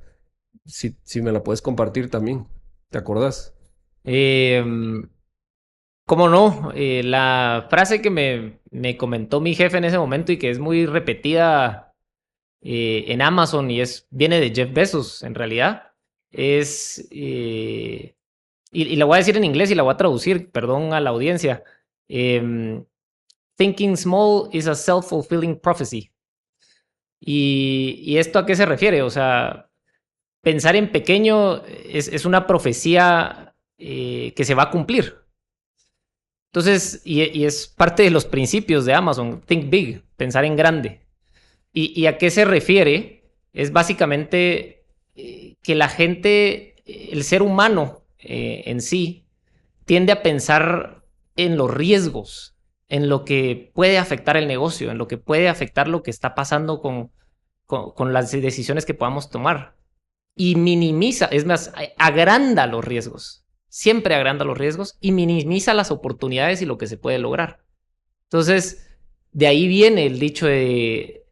Si me la puedes compartir también. ¿Te acordás? Eh, ¿Cómo no? La frase que me comentó mi jefe en ese momento y que es muy repetida en Amazon y viene de Jeff Bezos en realidad, es, y la voy a decir en inglés y la voy a traducir, perdón a la audiencia. Thinking small is a self-fulfilling prophecy. ¿Y esto a qué se refiere? O sea, pensar en pequeño es una profecía que se va a cumplir. Entonces, y es parte de los principios de Amazon, think big, pensar en grande. ¿Y a qué se refiere? Es básicamente que la gente, el ser humano en sí, tiende a pensar en los riesgos, en lo que puede afectar el negocio, en lo que puede afectar lo que está pasando con las decisiones que podamos tomar. Y minimiza, es más, agranda los riesgos. Siempre agranda los riesgos y minimiza las oportunidades y lo que se puede lograr. Entonces, de ahí viene el dicho de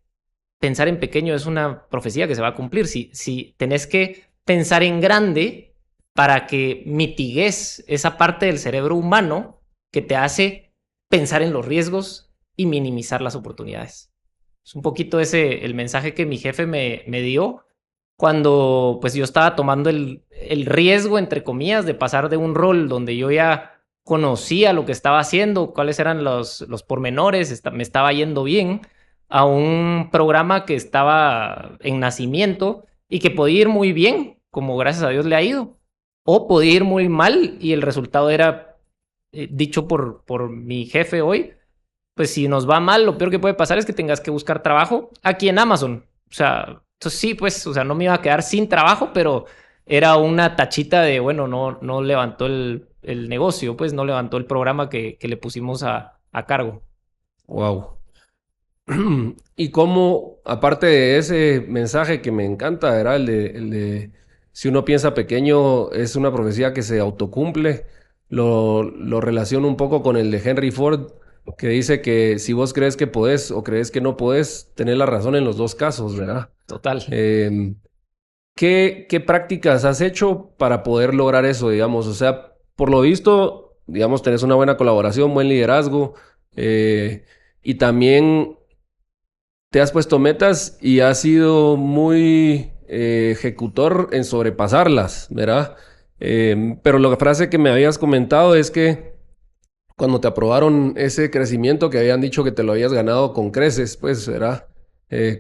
pensar en pequeño es una profecía que se va a cumplir. Si tenés que pensar en grande para que mitigues esa parte del cerebro humano que te hace pensar en los riesgos y minimizar las oportunidades. Es un poquito ese el mensaje que mi jefe me dio cuando pues yo estaba tomando el riesgo, entre comillas, de pasar de un rol donde yo ya conocía lo que estaba haciendo, cuáles eran los pormenores, me estaba yendo bien, a un programa que estaba en nacimiento y que podía ir muy bien, como gracias a Dios le ha ido, o podía ir muy mal y el resultado era, dicho por mi jefe hoy, pues si nos va mal, lo peor que puede pasar es que tengas que buscar trabajo aquí en Amazon. O sea, entonces sí, pues, o sea, no me iba a quedar sin trabajo, pero era una tachita de, bueno, no levantó el negocio, pues no levantó el programa que le pusimos a cargo. Wow. Y cómo, aparte de ese mensaje que me encanta, era el de si uno piensa pequeño, es una profecía que se autocumple, lo relaciono un poco con el de Henry Ford, que dice que si vos crees que podés o crees que no podés, tenés la razón en los dos casos, ¿verdad? Total. Em, ¿qué prácticas has hecho para poder lograr eso, digamos? O sea, por lo visto, digamos, tenés una buena colaboración, buen liderazgo, y también te has puesto metas y has sido muy ejecutor en sobrepasarlas, ¿verdad? Pero la frase que me habías comentado es que cuando te aprobaron ese crecimiento que habían dicho que te lo habías ganado con creces, pues, ¿verdad?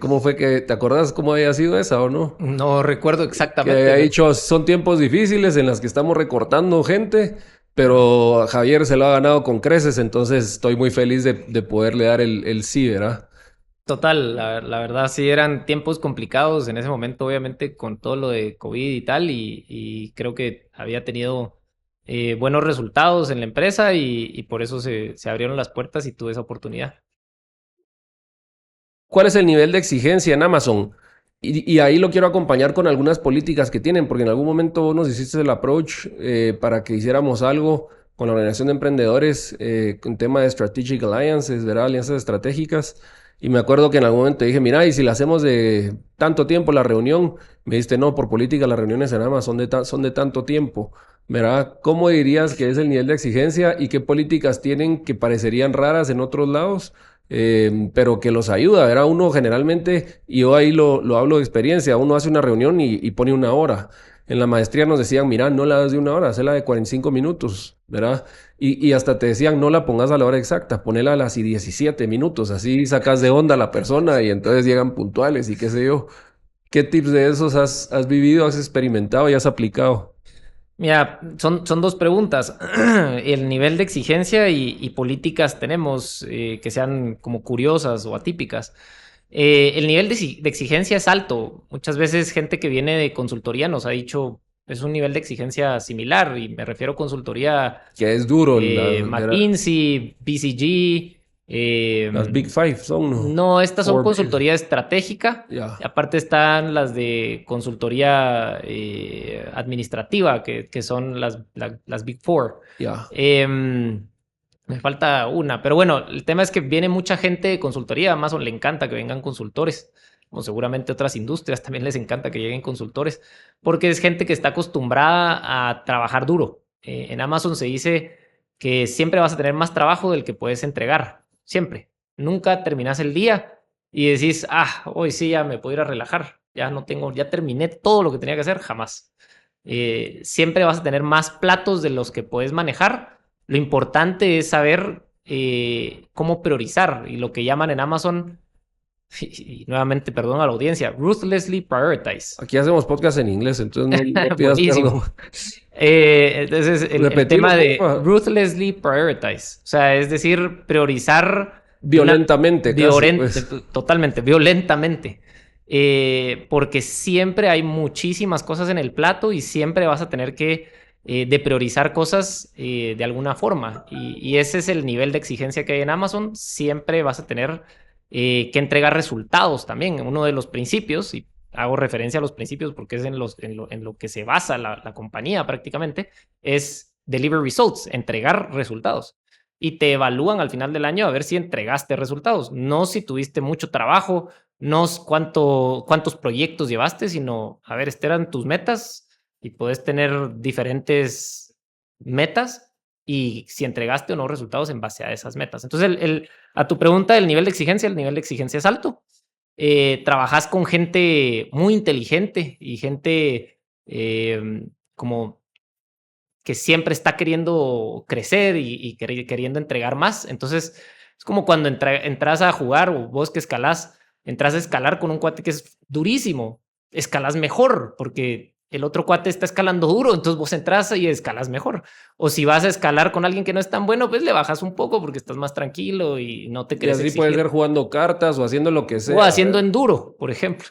¿Cómo fue que, te acordás cómo había sido esa o no? No recuerdo Que exactamente, había pero dicho, son tiempos difíciles en las que estamos recortando gente, pero Javier se lo ha ganado con creces, entonces estoy muy feliz de poderle dar el sí, ¿verdad? total, la verdad sí eran tiempos complicados en ese momento, obviamente con todo lo de COVID y tal, y creo que había tenido buenos resultados en la empresa y por eso se abrieron las puertas y tuve esa oportunidad. ¿Cuál es el nivel de exigencia en Amazon? Y ahí lo quiero acompañar con algunas políticas que tienen, porque en algún momento vos nos hiciste el approach para que hiciéramos algo con la Organización de Emprendedores, con tema de Strategic Alliances, ¿verdad? Alianzas estratégicas. Y me acuerdo que en algún momento dije, mira, y si la hacemos de tanto tiempo la reunión, me dijiste, no, por política las reuniones en AMA son de tanto tiempo, ¿verdad? ¿Cómo dirías que es el nivel de exigencia y qué políticas tienen que parecerían raras en otros lados, pero que los ayuda, ¿verdad? Uno generalmente, y yo ahí lo hablo de experiencia, uno hace una reunión y pone una hora. En la maestría nos decían, mira, no la hagas de una hora, hazla de 45 minutos, ¿verdad? Y hasta te decían, no la pongas a la hora exacta, ponela a las 17 minutos, así sacas de onda a la persona y entonces llegan puntuales y qué sé yo. ¿Qué tips de esos has vivido, has experimentado y has aplicado? Mira, son dos preguntas. El nivel de exigencia y políticas tenemos que sean como curiosas o atípicas. El nivel de exigencia es alto. Muchas veces gente que viene de consultoría nos ha dicho es un nivel de exigencia similar y me refiero a consultoría Que es duro, McKinsey, BCG. las Big Five son, ¿no? No, estas son Four Big. consultoría estratégica. Ya, Aparte están las de consultoría administrativa, que son las Big Four. ya. Me falta una, pero bueno, el tema es que viene mucha gente de consultoría. A Amazon le encanta que vengan consultores, como seguramente otras industrias también les encanta que lleguen consultores, porque es gente que está acostumbrada a trabajar duro. En Amazon se dice que siempre vas a tener más trabajo del que puedes entregar, siempre. Nunca terminas el día y decís, hoy sí ya me puedo ir a relajar, ya no tengo, ya terminé todo lo que tenía que hacer, jamás. Siempre vas a tener más platos de los que puedes manejar. Lo importante es saber cómo priorizar y lo que llaman en Amazon, y nuevamente perdón a la audiencia, ruthlessly prioritize. Aquí hacemos podcast en inglés, entonces no pidas Buenísimo. perdón. Entonces el tema de porfa. ruthlessly prioritize, o sea, es decir, priorizar Violentamente, casi, pues. totalmente, violentamente. Porque siempre hay muchísimas cosas en el plato y siempre vas a tener que de priorizar cosas de alguna forma. Y ese es el nivel de exigencia que hay en Amazon. Siempre vas a tener que entregar resultados también. Uno de los principios, y hago referencia a los principios porque es en lo que se basa la compañía prácticamente, es deliver results, entregar resultados. Y te evalúan al final del año a ver si entregaste resultados, no si tuviste mucho trabajo, no cuántos proyectos llevaste, sino a ver, estas eran tus metas y puedes tener diferentes metas y si entregaste o no resultados en base a esas metas. Entonces, a tu pregunta del nivel de exigencia, el nivel de exigencia es alto. Trabajas con gente muy inteligente y gente como que siempre está queriendo crecer y queriendo entregar más. Entonces, es como cuando entras a jugar o vos que escalás, entras a escalar con un cuate que es durísimo, escalas mejor porque el otro cuate está escalando duro, entonces vos entras y escalas mejor. O si vas a escalar con alguien que no es tan bueno, pues le bajas un poco porque estás más tranquilo y no te Y quieres así exigir. puede ser jugando cartas o haciendo lo que sea. O haciendo enduro, por ejemplo.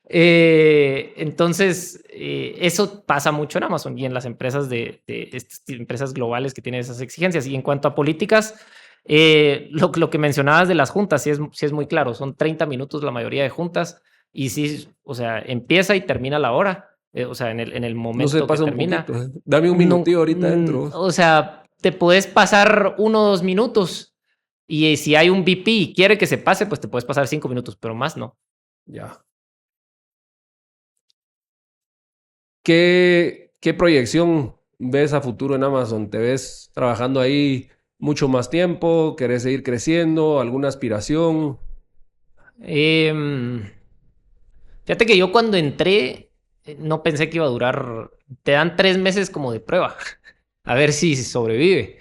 Entonces, eso pasa mucho en Amazon y en las empresas de estas empresas globales que tienen esas exigencias. Y en cuanto a políticas, lo que mencionabas de las juntas, sí es muy claro. Son 30 minutos la mayoría de juntas y sí, o sea, empieza y termina la hora. O sea, en el momento No se pasa que un termina. poquito. Dame un minutillo ahorita dentro. O sea, te puedes pasar 1 o 2 minutos y si hay un VP y quiere que se pase, pues te puedes pasar 5 minutos, pero más no. Ya. ¿Qué proyección ves a futuro en Amazon? ¿Te ves trabajando ahí mucho más tiempo? ¿Querés seguir creciendo? ¿Alguna aspiración? Fíjate que yo cuando entré no pensé que iba a durar. Te dan 3 meses como de prueba, a ver si sobrevive.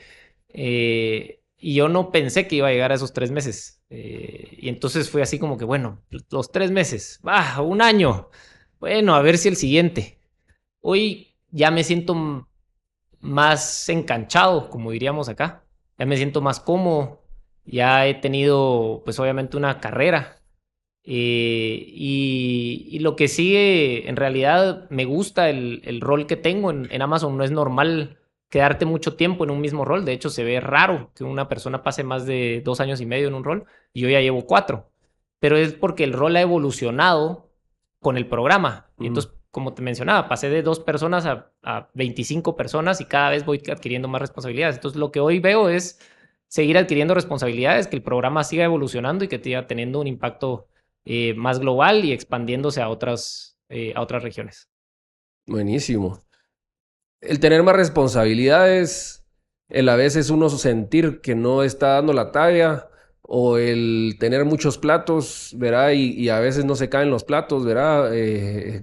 Y yo no pensé que iba a llegar a esos 3 meses. Y entonces fue así como que, bueno, los 3 meses, va, 1 año. Bueno, a ver si el siguiente. Hoy ya me siento más enganchado, como diríamos acá. Ya me siento más cómodo. Ya he tenido, pues obviamente, una carrera. Y lo que sigue, en realidad, me gusta el rol que tengo en Amazon. No es normal quedarte mucho tiempo en un mismo rol. De hecho, se ve raro que una persona pase más de 2 años y medio en un rol. Y yo ya llevo 4. Pero es porque el rol ha evolucionado con el programa. Y entonces como te mencionaba, pasé de 2 personas a 25 personas y cada vez voy adquiriendo más responsabilidades. Entonces, lo que hoy veo es seguir adquiriendo responsabilidades, que el programa siga evolucionando y que siga teniendo un impacto más global y expandiéndose a otras regiones. Buenísimo. El tener más responsabilidades, el a veces uno sentir que no está dando la talla, o el tener muchos platos, ¿verdad? Y a veces no se caen los platos, ¿verdad?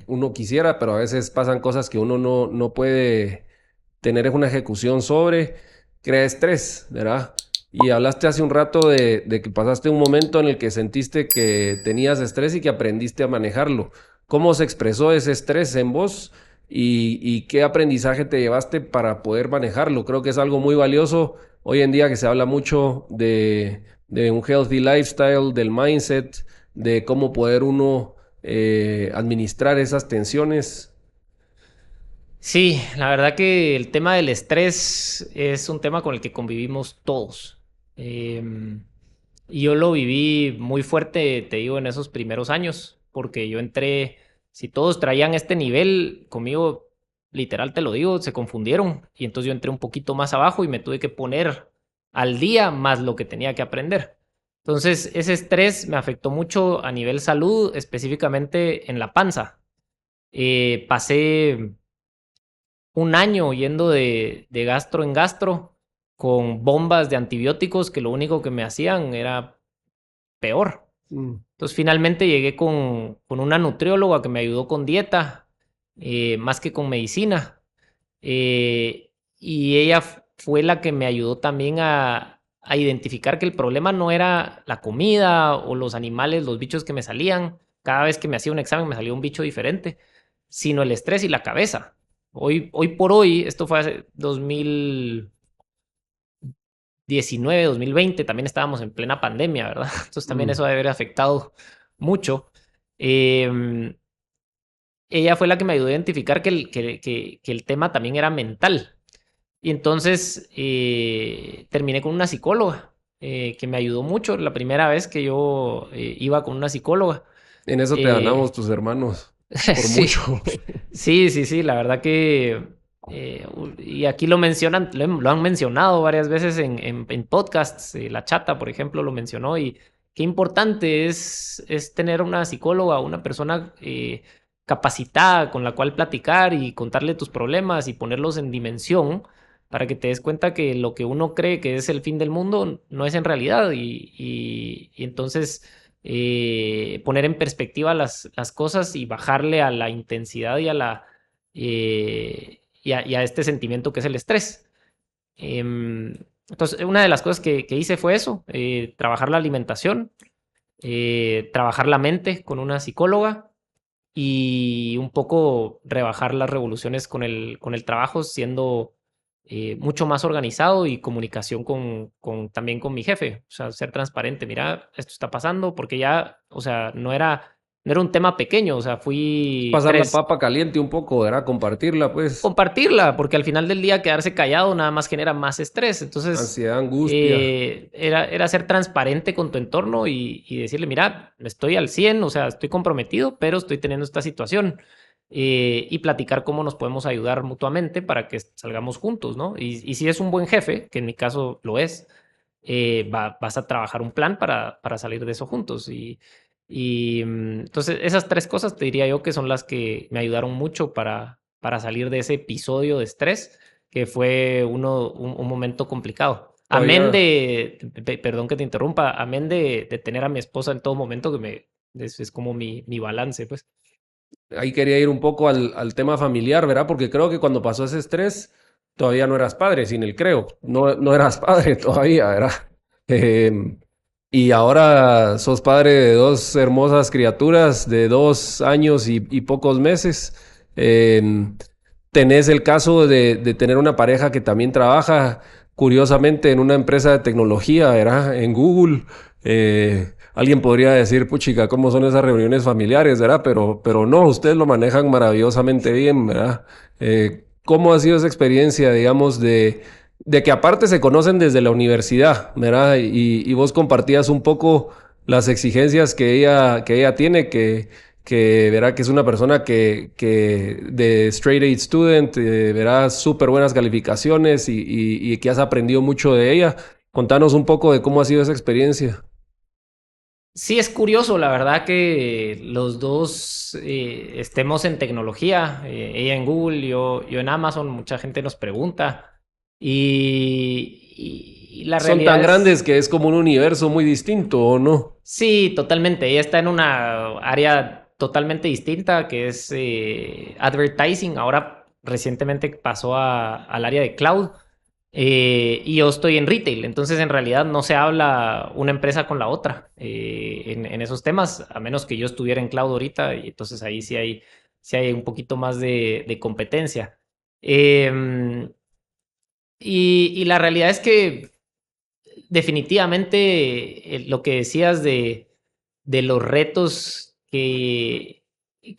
Uno quisiera, pero a veces pasan cosas que uno no puede tener una ejecución sobre, crea estrés, ¿verdad? Y hablaste hace un rato de que pasaste un momento en el que sentiste que tenías estrés y que aprendiste a manejarlo. ¿Cómo se expresó ese estrés en vos? Y qué aprendizaje te llevaste para poder manejarlo. Creo que es algo muy valioso hoy en día que se habla mucho de un healthy lifestyle, del mindset, de cómo poder uno administrar esas tensiones. Sí, la verdad que el tema del estrés es un tema con el que convivimos todos. Y yo lo viví muy fuerte, te digo, en esos primeros años, porque yo entré, si todos traían este nivel, conmigo, literal te lo digo, se confundieron. Y entonces yo entré un poquito más abajo y me tuve que poner al día más lo que tenía que aprender. Entonces, ese estrés me afectó mucho a nivel salud, específicamente en la panza. Pasé un año yendo de gastro en gastro con bombas de antibióticos que lo único que me hacían era peor. Mm. Entonces finalmente llegué con una nutrióloga que me ayudó con dieta, más que con medicina. Y ella fue la que me ayudó también a identificar que el problema no era la comida o los animales, los bichos que me salían. Cada vez que me hacía un examen me salía un bicho diferente, sino el estrés y la cabeza. Hoy por hoy, esto fue hace 2019, 2020, también estábamos en plena pandemia, ¿verdad? Entonces también eso debe haber afectado mucho. Eh, Ella fue la que me ayudó a identificar que el tema también era mental. Y entonces terminé con una psicóloga que me ayudó mucho. La primera vez que yo iba con una psicóloga. En eso te ganamos Eh, tus hermanos, por sí, mucho. sí, la verdad que... y aquí lo mencionan, lo han mencionado varias veces en podcasts. La Chata, por ejemplo, lo mencionó. Y qué importante es tener una psicóloga, una persona capacitada con la cual platicar y contarle tus problemas y ponerlos en dimensión para que te des cuenta que lo que uno cree que es el fin del mundo no es en realidad y entonces poner en perspectiva las cosas y bajarle a la intensidad y a este sentimiento que es el estrés. Entonces, una de las cosas que hice fue eso, trabajar la alimentación, trabajar la mente con una psicóloga y un poco rebajar las revoluciones con el trabajo, siendo mucho más organizado y comunicación también con mi jefe. O sea, ser transparente. Mira, esto está pasando porque ya, o sea, no era un tema pequeño. O sea, fui Pasar la papa caliente un poco, ¿verdad? Compartirla, pues. compartirla, porque al final del día quedarse callado nada más genera más estrés. Entonces, Ansiedad, angustia. era ser transparente con tu entorno y decirle, mira, estoy al 100, o sea, estoy comprometido, pero estoy teniendo esta situación. Y platicar cómo nos podemos ayudar mutuamente para que salgamos juntos, ¿no? Y si es un buen jefe, que en mi caso lo es, vas a trabajar un plan para salir de eso juntos. Entonces, esas 3 cosas te diría yo que son las que me ayudaron mucho para salir de ese episodio de estrés, que fue un momento complicado. Amén Todavía. perdón que te interrumpa, amén de tener a mi esposa en todo momento, es como mi balance, pues. Ahí quería ir un poco al tema familiar, ¿verdad? Porque creo que cuando pasó ese estrés, todavía no eras padre, sin el creo. No eras padre todavía, ¿verdad? Eh, y ahora sos padre de dos hermosas criaturas de 2 años y pocos meses. Tenés el caso de tener una pareja que también trabaja, curiosamente, en una empresa de tecnología, ¿verdad? En Google. Alguien podría decir, puchica, ¿cómo son esas reuniones familiares, verdad? Pero no, ustedes lo manejan maravillosamente bien, ¿verdad? ¿Cómo ha sido esa experiencia, digamos, de que aparte se conocen desde la universidad, ¿verdad? Y vos compartías un poco las exigencias que ella tiene, que verá que es una persona que de straight A student, verá súper buenas calificaciones y que has aprendido mucho de ella. Contanos un poco de cómo ha sido esa experiencia. Sí, es curioso, la verdad que los dos estemos en tecnología, ella en Google, yo en Amazon, mucha gente nos pregunta y la Son realidad tan es, grandes que es como un universo muy distinto, ¿o no? sí, totalmente, ella está en una área totalmente distinta que es advertising, ahora recientemente pasó al área de cloud. Y yo estoy en retail, entonces en realidad no se habla una empresa con la otra en esos temas, a menos que yo estuviera en cloud ahorita, y entonces ahí sí hay un poquito más de competencia. Eh, y la realidad es que definitivamente lo que decías de los retos que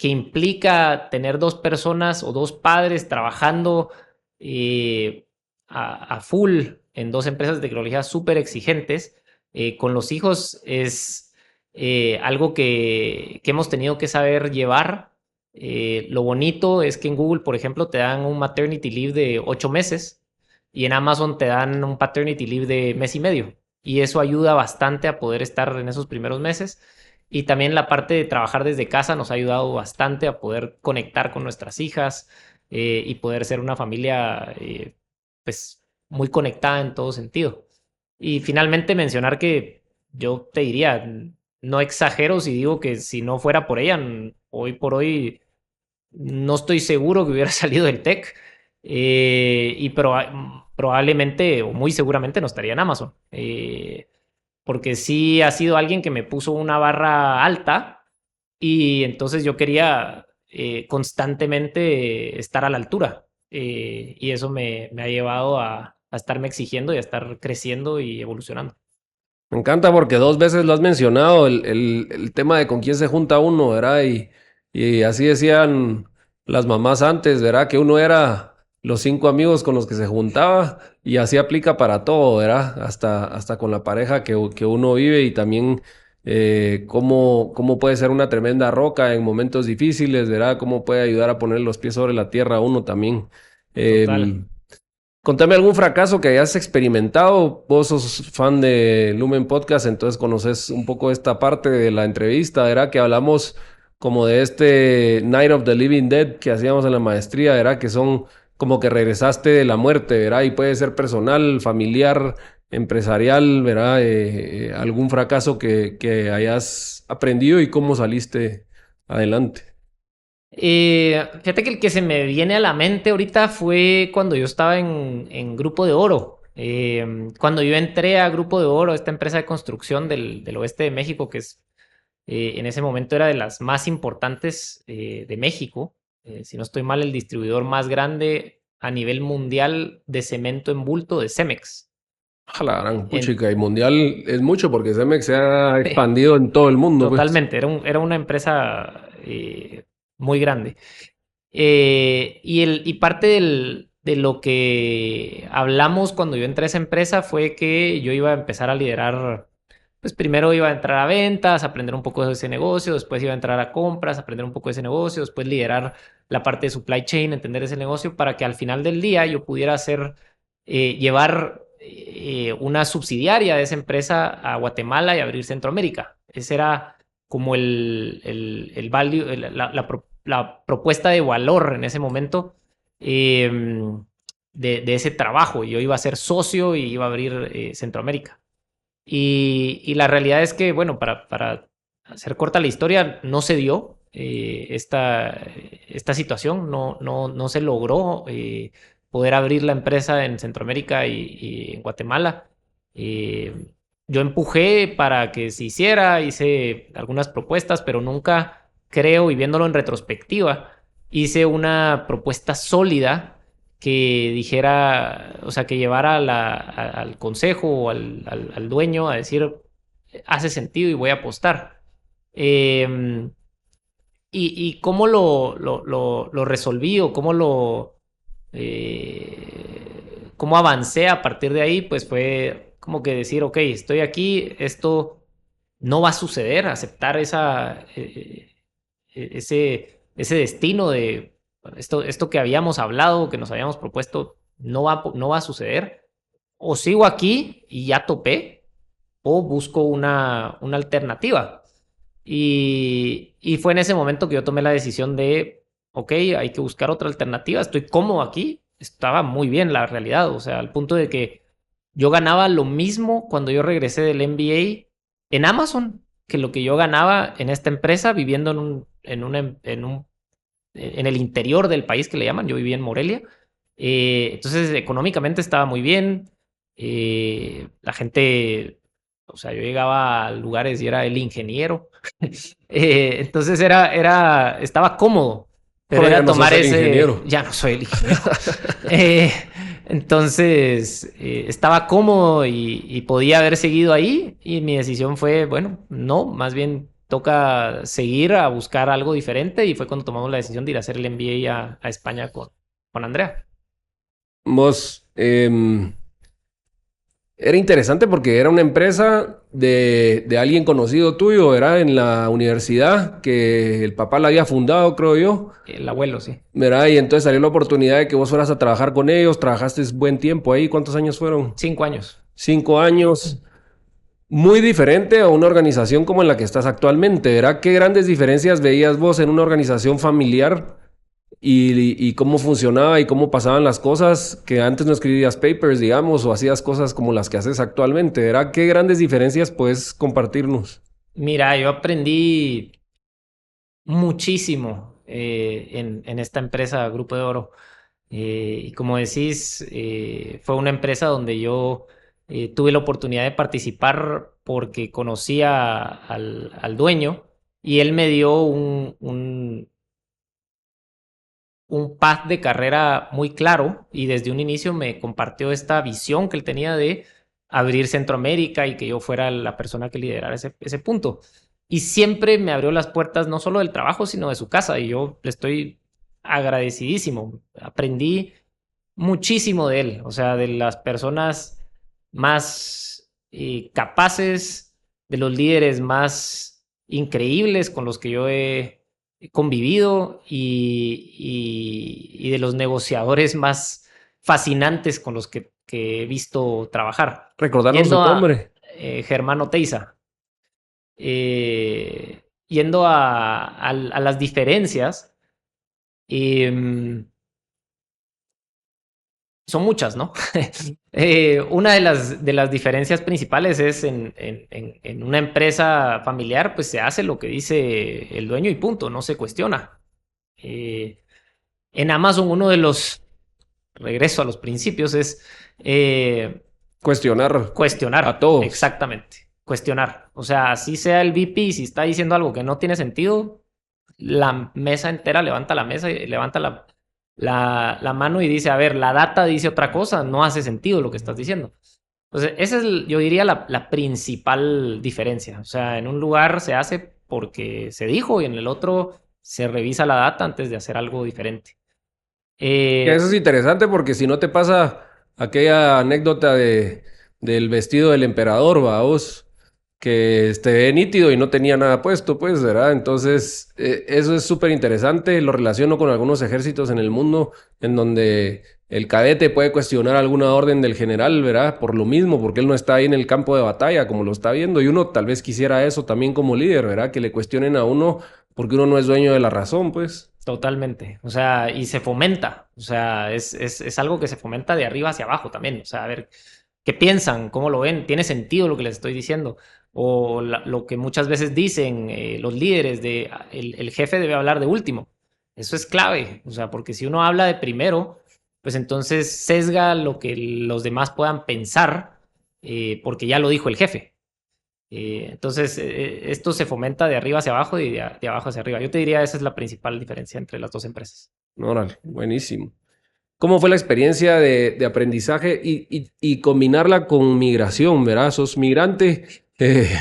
implica tener dos personas o dos padres trabajando a full en dos empresas de tecnología súper exigentes, con los hijos es algo que hemos tenido que saber llevar. Lo bonito es que en Google, por ejemplo, te dan un maternity leave de 8 meses y en Amazon te dan un paternity leave de mes y medio. Y eso ayuda bastante a poder estar en esos primeros meses. Y también la parte de trabajar desde casa nos ha ayudado bastante a poder conectar con nuestras hijas y poder ser una familia pues muy conectada en todo sentido. Y finalmente mencionar que yo te diría, no exagero si digo que si no fuera por ella, hoy por hoy no estoy seguro que hubiera salido del tech y probablemente o muy seguramente no estaría en Amazon. Porque sí ha sido alguien que me puso una barra alta y entonces yo quería constantemente estar a la altura. Y eso me ha llevado a estarme exigiendo y a estar creciendo y evolucionando. Me encanta porque dos veces lo has mencionado, el tema de con quién se junta uno, ¿verdad? Y así decían las mamás antes, ¿verdad? Que uno era los cinco amigos con los que se juntaba y así aplica para todo, ¿verdad? Hasta con la pareja que uno vive y también cómo puede ser una tremenda roca en momentos difíciles, ¿verdad? Cómo puede ayudar a poner los pies sobre la tierra a uno también. Total. Em, Contame algún fracaso que hayas experimentado. Vos sos fan de Lumen Podcast, entonces conoces un poco esta parte de la entrevista, ¿verdad? Que hablamos como de este Night of the Living Dead que hacíamos en la maestría, ¿verdad? Que son como que regresaste de la muerte, ¿verdad? Y puede ser personal, familiar, empresarial, ¿verdad? Algún fracaso que hayas aprendido y cómo saliste adelante. Fíjate que el que se me viene a la mente ahorita fue cuando yo estaba en Grupo de Oro. Cuando yo entré a Grupo de Oro, esta empresa de construcción del oeste de México, que es en ese momento era de las más importantes de México. Si no estoy mal, el distribuidor más grande a nivel mundial de cemento en bulto de Cemex. A la gran En- puchica, y mundial es mucho porque Cemex se ha expandido en todo el mundo, pues. Totalmente, era una empresa muy grande. Y parte de lo que hablamos cuando yo entré a esa empresa fue que yo iba a empezar a liderar, pues primero iba a entrar a ventas, aprender un poco de ese negocio, después iba a entrar a compras, aprender un poco de ese negocio, después liderar la parte de supply chain, entender ese negocio, para que al final del día yo pudiera llevar una subsidiaria de esa empresa a Guatemala y abrir Centroamérica. Ese era como el value, la propuesta de valor en ese momento eh, de ese trabajo. Yo iba a ser socio y iba a abrir Centroamérica. Y la realidad es que, bueno, para hacer corta la historia, no se dio esta situación, no se logró poder abrir la empresa en Centroamérica y en Guatemala. Eh, yo empujé para que se hiciera, hice algunas propuestas, pero nunca creo, y viéndolo en retrospectiva, hice una propuesta sólida que dijera, o sea, que llevara al consejo o al dueño a decir, hace sentido y voy a apostar. Eh, y cómo lo resolví o cómo avancé a partir de ahí, pues fue como que decir, ok, estoy aquí, esto no va a suceder, aceptar ese destino de esto que habíamos hablado, que nos habíamos propuesto, no va a suceder. O sigo aquí y ya topé, o busco una alternativa. Y fue en ese momento que yo tomé la decisión de, ok, hay que buscar otra alternativa, estoy cómodo aquí, estaba muy bien la realidad, o sea, al punto de que yo ganaba lo mismo cuando yo regresé del MBA en Amazon que lo que yo ganaba en esta empresa viviendo en el interior del país que le llaman. Yo vivía en Morelia. Entonces, económicamente estaba muy bien. La gente, o sea, yo llegaba a lugares y era el ingeniero. Entonces estaba cómodo, pero Ahora ya era no sos tomar el ese, ingeniero. ya no soy el ingeniero. Eh, entonces, estaba cómodo y podía haber seguido ahí y mi decisión fue, bueno, no, más bien toca seguir a buscar algo diferente y fue cuando tomamos la decisión de ir a hacer el MBA a España con Andrea. Vos, era interesante porque era una empresa de alguien conocido tuyo, era en la universidad, que el papá la había fundado, creo yo. El abuelo, sí. ¿Verdad? Y entonces salió la oportunidad de que vos fueras a trabajar con ellos, trabajaste buen tiempo ahí, ¿cuántos años fueron? 5 años. 5 años. Muy diferente a una organización como en la que estás actualmente, ¿verdad? ¿Qué grandes diferencias veías vos en una organización familiar y cómo funcionaba y cómo pasaban las cosas que antes no escribías papers, digamos, o hacías cosas como las que haces actualmente, ¿verdad? ¿Qué grandes diferencias puedes compartirnos? Mira, yo aprendí muchísimo en esta empresa, Grupo de Oro. Y como decís, fue una empresa donde yo tuve la oportunidad de participar porque conocía al dueño y él me dio un path de carrera muy claro y desde un inicio me compartió esta visión que él tenía de abrir Centroamérica y que yo fuera la persona que liderara ese punto. Y siempre me abrió las puertas no solo del trabajo, sino de su casa y yo le estoy agradecidísimo. Aprendí muchísimo de él, o sea, de las personas más capaces, de los líderes más increíbles con los que yo he convivido y de los negociadores más fascinantes con los que he visto trabajar. Recordarnos su Yendo a nombre. Germán Teiza, yendo a las diferencias, eh, son muchas, ¿no? Una de las diferencias principales es en una empresa familiar, pues se hace lo que dice el dueño y punto, no se cuestiona. Eh, en Amazon, regreso a los principios, es Cuestionar a cuestionar, todos. exactamente, cuestionar. O sea, así sea el VP, si está diciendo algo que no tiene sentido, la mesa entera levanta la mesa y levanta la mano y dice, a ver, la data dice otra cosa, no hace sentido lo que estás diciendo. Entonces, esa es, yo diría, la principal diferencia. O sea, en un lugar se hace porque se dijo y en el otro se revisa la data antes de hacer algo diferente. Que eso es Eh, interesante porque si no te pasa aquella anécdota del vestido del emperador, vos, que te ve nítido y no tenía nada puesto, pues, ¿verdad? Entonces, eso es súper interesante. Lo relaciono con algunos ejércitos en el mundo en donde el cadete puede cuestionar alguna orden del general, ¿verdad? Por lo mismo, porque él no está ahí en el campo de batalla como lo está viendo. Y uno tal vez quisiera eso también como líder, ¿verdad? Que le cuestionen a uno porque uno no es dueño de la razón, pues. Totalmente. O sea, y se fomenta. O sea, es algo que se fomenta de arriba hacia abajo también. O sea, a ver, ¿qué piensan? ¿Cómo lo ven? ¿Tiene sentido lo que les estoy diciendo? O lo que muchas veces dicen los líderes de el jefe debe hablar de último. Eso es clave. O sea, porque si uno habla de primero, pues entonces sesga lo que los demás puedan pensar, porque ya lo dijo el jefe. Entonces, esto se fomenta de arriba hacia abajo y de abajo hacia arriba. Yo te diría esa es la principal diferencia entre las dos empresas. Órale, buenísimo. ¿Cómo fue la experiencia de aprendizaje y combinarla con migración, ¿verdad? Sos migrante,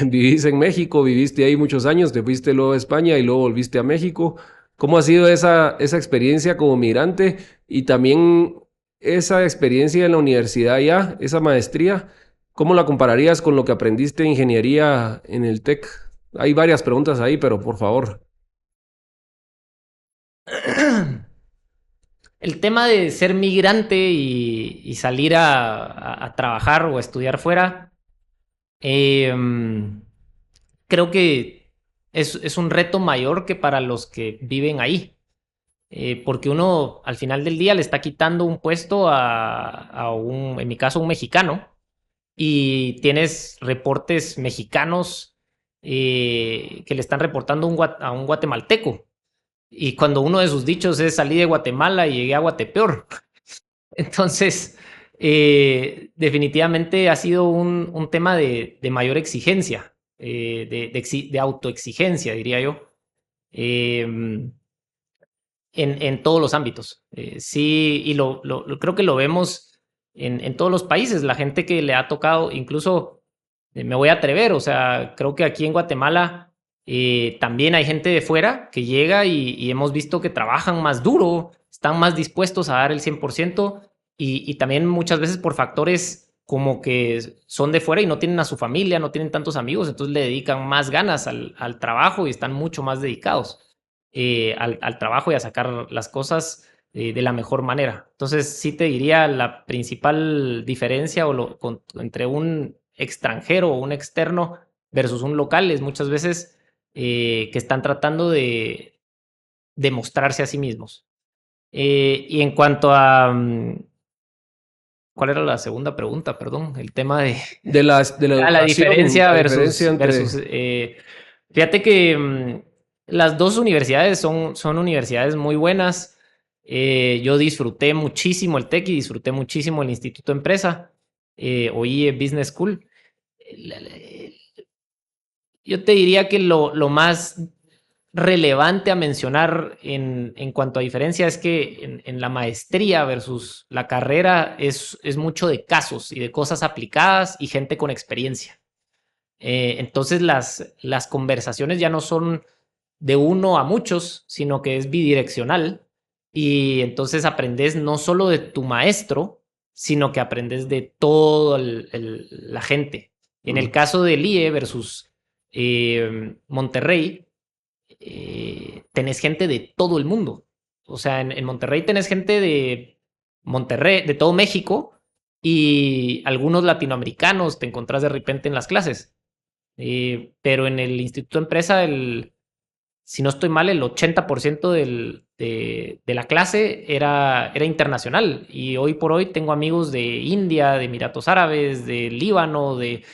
vivís en México, viviste ahí muchos años, te fuiste luego a España y luego volviste a México. ¿Cómo ha sido esa experiencia como migrante y también esa experiencia en la universidad ya, esa maestría? ¿Cómo la compararías con lo que aprendiste en ingeniería en el TEC? Hay varias preguntas ahí, pero por favor. el tema de ser migrante y salir a trabajar o a estudiar fuera, creo que es un reto mayor que para los que viven ahí. Porque uno al final del día le está quitando un puesto en mi caso, un mexicano, y tienes reportes mexicanos que le están reportando a un guatemalteco. Y cuando uno de sus dichos es salí de Guatemala y llegué a Guatepeor. Entonces, definitivamente ha sido un tema de mayor exigencia, de autoexigencia, diría yo, en todos los ámbitos. Sí, y creo que lo vemos en todos los países. La gente que le ha tocado, incluso me voy a atrever, o sea, creo que aquí en Guatemala también hay gente de fuera que llega y hemos visto que trabajan más duro, están más dispuestos a dar el 100% y también muchas veces por factores como que son de fuera y no tienen a su familia, no tienen tantos amigos, entonces le dedican más ganas al trabajo y están mucho más dedicados al trabajo y a sacar las cosas de la mejor manera. Entonces sí te diría la principal diferencia entre un extranjero o un externo versus un local es muchas veces que están tratando de mostrarse a sí mismos. Y en cuanto a... ¿Cuál era la segunda pregunta? Perdón, el tema De la la educación, diferencia la diferencia entre... fíjate que las dos universidades son universidades muy buenas. Yo disfruté muchísimo el TEC y disfruté muchísimo el Instituto Empresa o IE Business School. Yo te diría que lo más relevante a mencionar en cuanto a diferencia es que en la maestría versus la carrera es mucho de casos y de cosas aplicadas y gente con experiencia. Entonces las conversaciones ya no son de uno a muchos, sino que es bidireccional. Y entonces aprendes no solo de tu maestro, sino que aprendes de toda la gente. En el caso del IE versus Monterrey, tenés gente de todo el mundo. O sea, en Monterrey tenés gente de Monterrey, de todo México, y algunos latinoamericanos te encontrás de repente en las clases. Pero en el Instituto de Empresa, si no estoy mal, el 80% de la clase era internacional. Y hoy por hoy tengo amigos de India, de Emiratos Árabes, de Líbano, de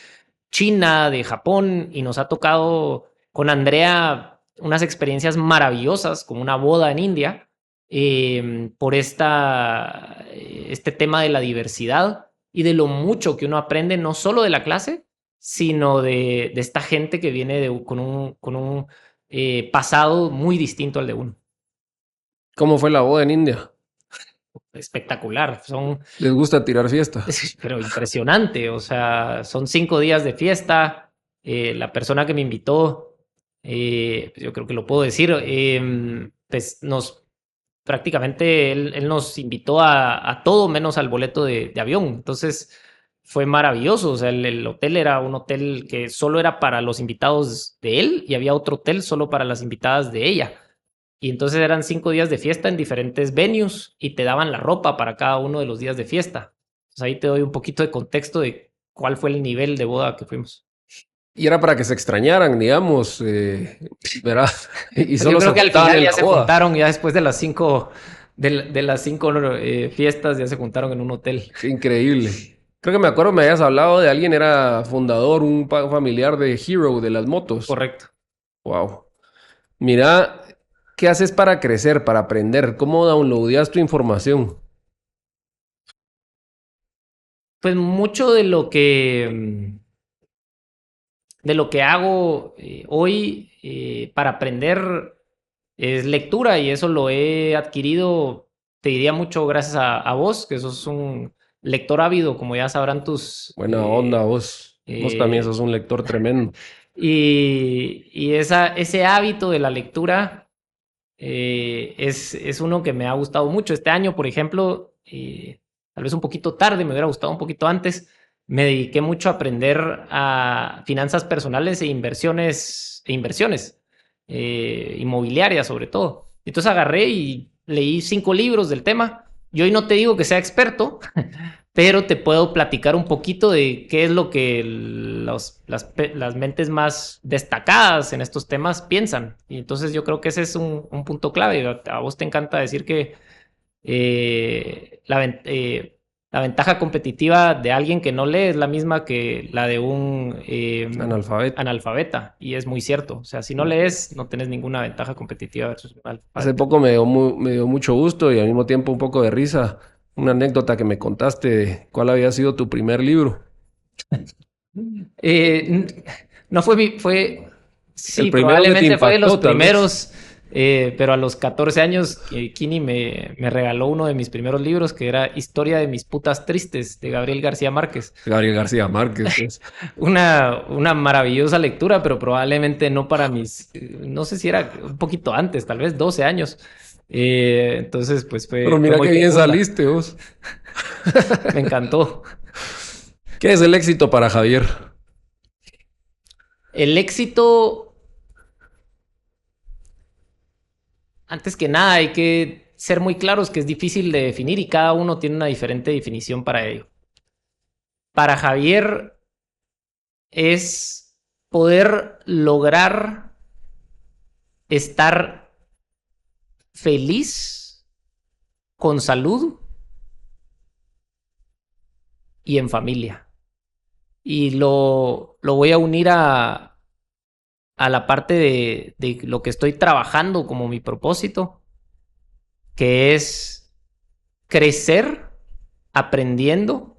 China, de Japón, y nos ha tocado con Andrea unas experiencias maravillosas, como una boda en India, por este tema de la diversidad y de lo mucho que uno aprende, no solo de la clase, sino de esta gente que viene con un pasado muy distinto al de uno. ¿Cómo fue la boda en India? Espectacular, ¿Les gusta tirar fiesta? pero impresionante, o sea, son 5 días de fiesta. La persona que me invitó, yo creo que lo puedo decir, pues prácticamente él nos invitó a todo menos al boleto de avión. Entonces fue maravilloso. O sea, el hotel era un hotel que solo era para los invitados de él y había otro hotel solo para las invitadas de ella. Y entonces eran 5 días de fiesta en diferentes venues y te daban la ropa para cada uno de los días de fiesta. Entonces ahí te doy un poquito de contexto de cuál fue el nivel de boda que fuimos. Y era para que se extrañaran, digamos, ¿verdad? Y Yo creo que al juntaban final en ya la se boda. juntaron, ya después de las 5 de las 5 fiestas, ya se juntaron en un hotel. Qué increíble. Creo que me acuerdo, me habías hablado de alguien, era fundador, un familiar de Hero, de las motos. Correcto. Wow. Mira, ¿qué haces para crecer, para aprender? ¿Cómo downloadeas tu información? Pues mucho de lo que hago hoy para aprender es lectura y eso lo he adquirido, te diría mucho gracias a vos, que sos un lector ávido, como ya sabrán tus... Buena onda, vos. Vos también sos un lector tremendo. y ese hábito de la lectura es uno que me ha gustado mucho. Este año, por ejemplo, tal vez un poquito tarde, me hubiera gustado un poquito antes, me dediqué mucho a aprender a finanzas personales e inversiones inmobiliarias sobre todo. Entonces agarré y leí 5 libros del tema. Yo hoy no te digo que sea experto, pero te puedo platicar un poquito de qué es lo que las mentes más destacadas en estos temas piensan. Y entonces yo creo que ese es un punto clave. A vos te encanta decir que eh, la, la ventaja competitiva de alguien que no lee es la misma que la de un Analfabeto. analfabeta. Y es muy cierto. O sea, si no lees, no tienes ninguna ventaja competitiva versus un Hace analfabeta. poco me dio mucho gusto y al mismo tiempo un poco de risa. Una anécdota que me contaste de cuál había sido tu primer libro. Eh, no fue fue, El sí, primero que te probablemente fue de los impactó, tal vez. primeros, pero a los 14 años, Kini me regaló uno de mis primeros libros, que era Historia de mis putas tristes, de Gabriel García Márquez. Gabriel García Márquez, pues. Una maravillosa lectura, pero probablemente no para mis, no sé si era un poquito antes, tal vez 12 años. Entonces, pues Pero fue mira muy qué bien profunda. saliste vos. Me encantó. ¿Qué es el éxito para Javier? El éxito, antes que nada, hay que ser muy claros que es difícil de definir y cada uno tiene una diferente definición para ello. Para Javier es poder lograr estar feliz, con salud y en familia. Y lo voy a unir a la parte de lo que estoy trabajando como mi propósito, que es crecer aprendiendo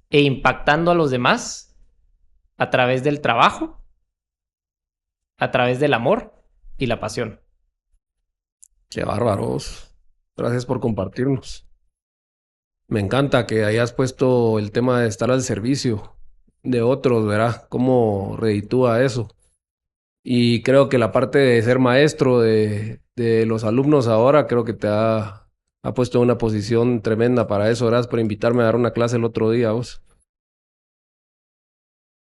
e impactando a los demás a través del trabajo, a través del amor y la pasión. Qué bárbaros. Gracias por compartirnos. Me encanta que hayas puesto el tema de estar al servicio de otros, ¿verdad? ¿Cómo reditúa eso? Y creo que la parte de ser maestro de los alumnos ahora, creo que ha puesto en una posición tremenda para eso. Gracias por invitarme a dar una clase el otro día, vos.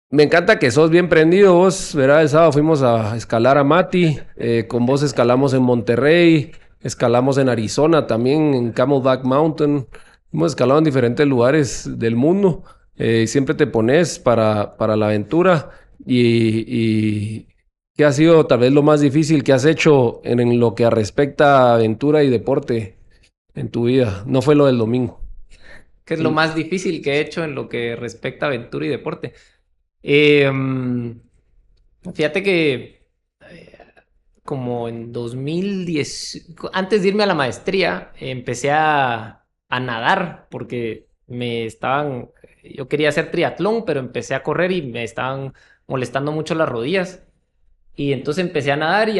Me encanta que sos bien prendido, vos, ¿verdad? El sábado fuimos a escalar a Mati, con vos escalamos en Monterrey, escalamos en Arizona también, en Camelback Mountain, hemos escalado en diferentes lugares del mundo, siempre te pones para la aventura y ¿qué ha sido tal vez lo más difícil que has hecho en lo que respecta a aventura y deporte en tu vida? No fue lo del domingo. ¿Qué es lo El- más difícil que he hecho en lo que respecta a aventura y deporte? Eh, Fíjate que como en 2010, antes de irme a la maestría, empecé a nadar porque yo quería hacer triatlón, pero empecé a correr y me estaban molestando mucho las rodillas. Y entonces empecé a nadar y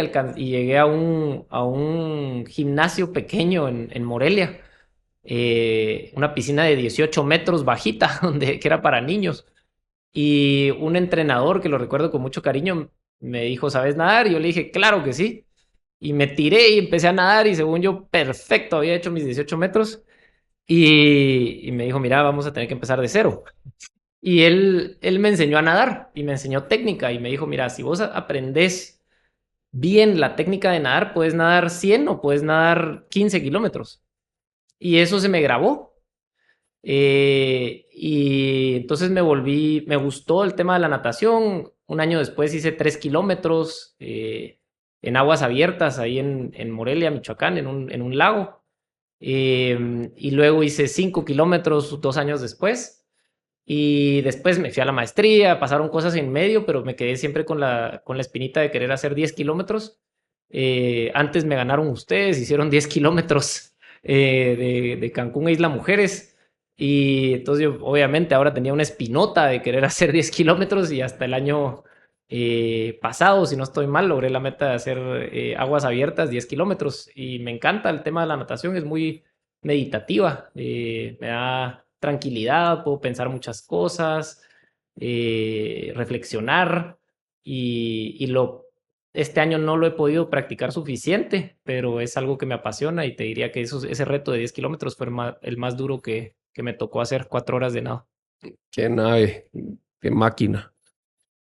llegué a un gimnasio pequeño en Morelia, una piscina de 18 metros bajita, que era para niños. Y un entrenador que lo recuerdo con mucho cariño me dijo, ¿sabes nadar? Y yo le dije, claro que sí. Y me tiré y empecé a nadar y según yo, perfecto, había hecho mis 18 metros. Y me dijo, mira, vamos a tener que empezar de cero. Y él me enseñó a nadar y me enseñó técnica y me dijo, mira, si vos aprendés bien la técnica de nadar, puedes nadar 100 o puedes nadar 15 kilómetros. Y eso se me grabó. Y entonces me gustó el tema de la natación. Un año después hice 3 kilómetros en aguas abiertas, ahí en Morelia, Michoacán, en un lago. Y luego hice 5 kilómetros 2 años después. Y después me fui a la maestría, pasaron cosas en medio, pero me quedé siempre con la espinita de querer hacer 10 kilómetros. Antes me ganaron ustedes, hicieron 10 kilómetros de Cancún a Isla Mujeres. Y entonces yo obviamente ahora tenía una espinota de querer hacer 10 kilómetros y hasta el año pasado, si no estoy mal, logré la meta de hacer aguas abiertas 10 kilómetros. Y me encanta el tema de la natación, es muy meditativa, me da tranquilidad, puedo pensar muchas cosas, reflexionar este año no lo he podido practicar suficiente, pero es algo que me apasiona y te diría que ese reto de 10 kilómetros fue el más duro que me tocó hacer 4 horas de nado. Qué nave, qué máquina.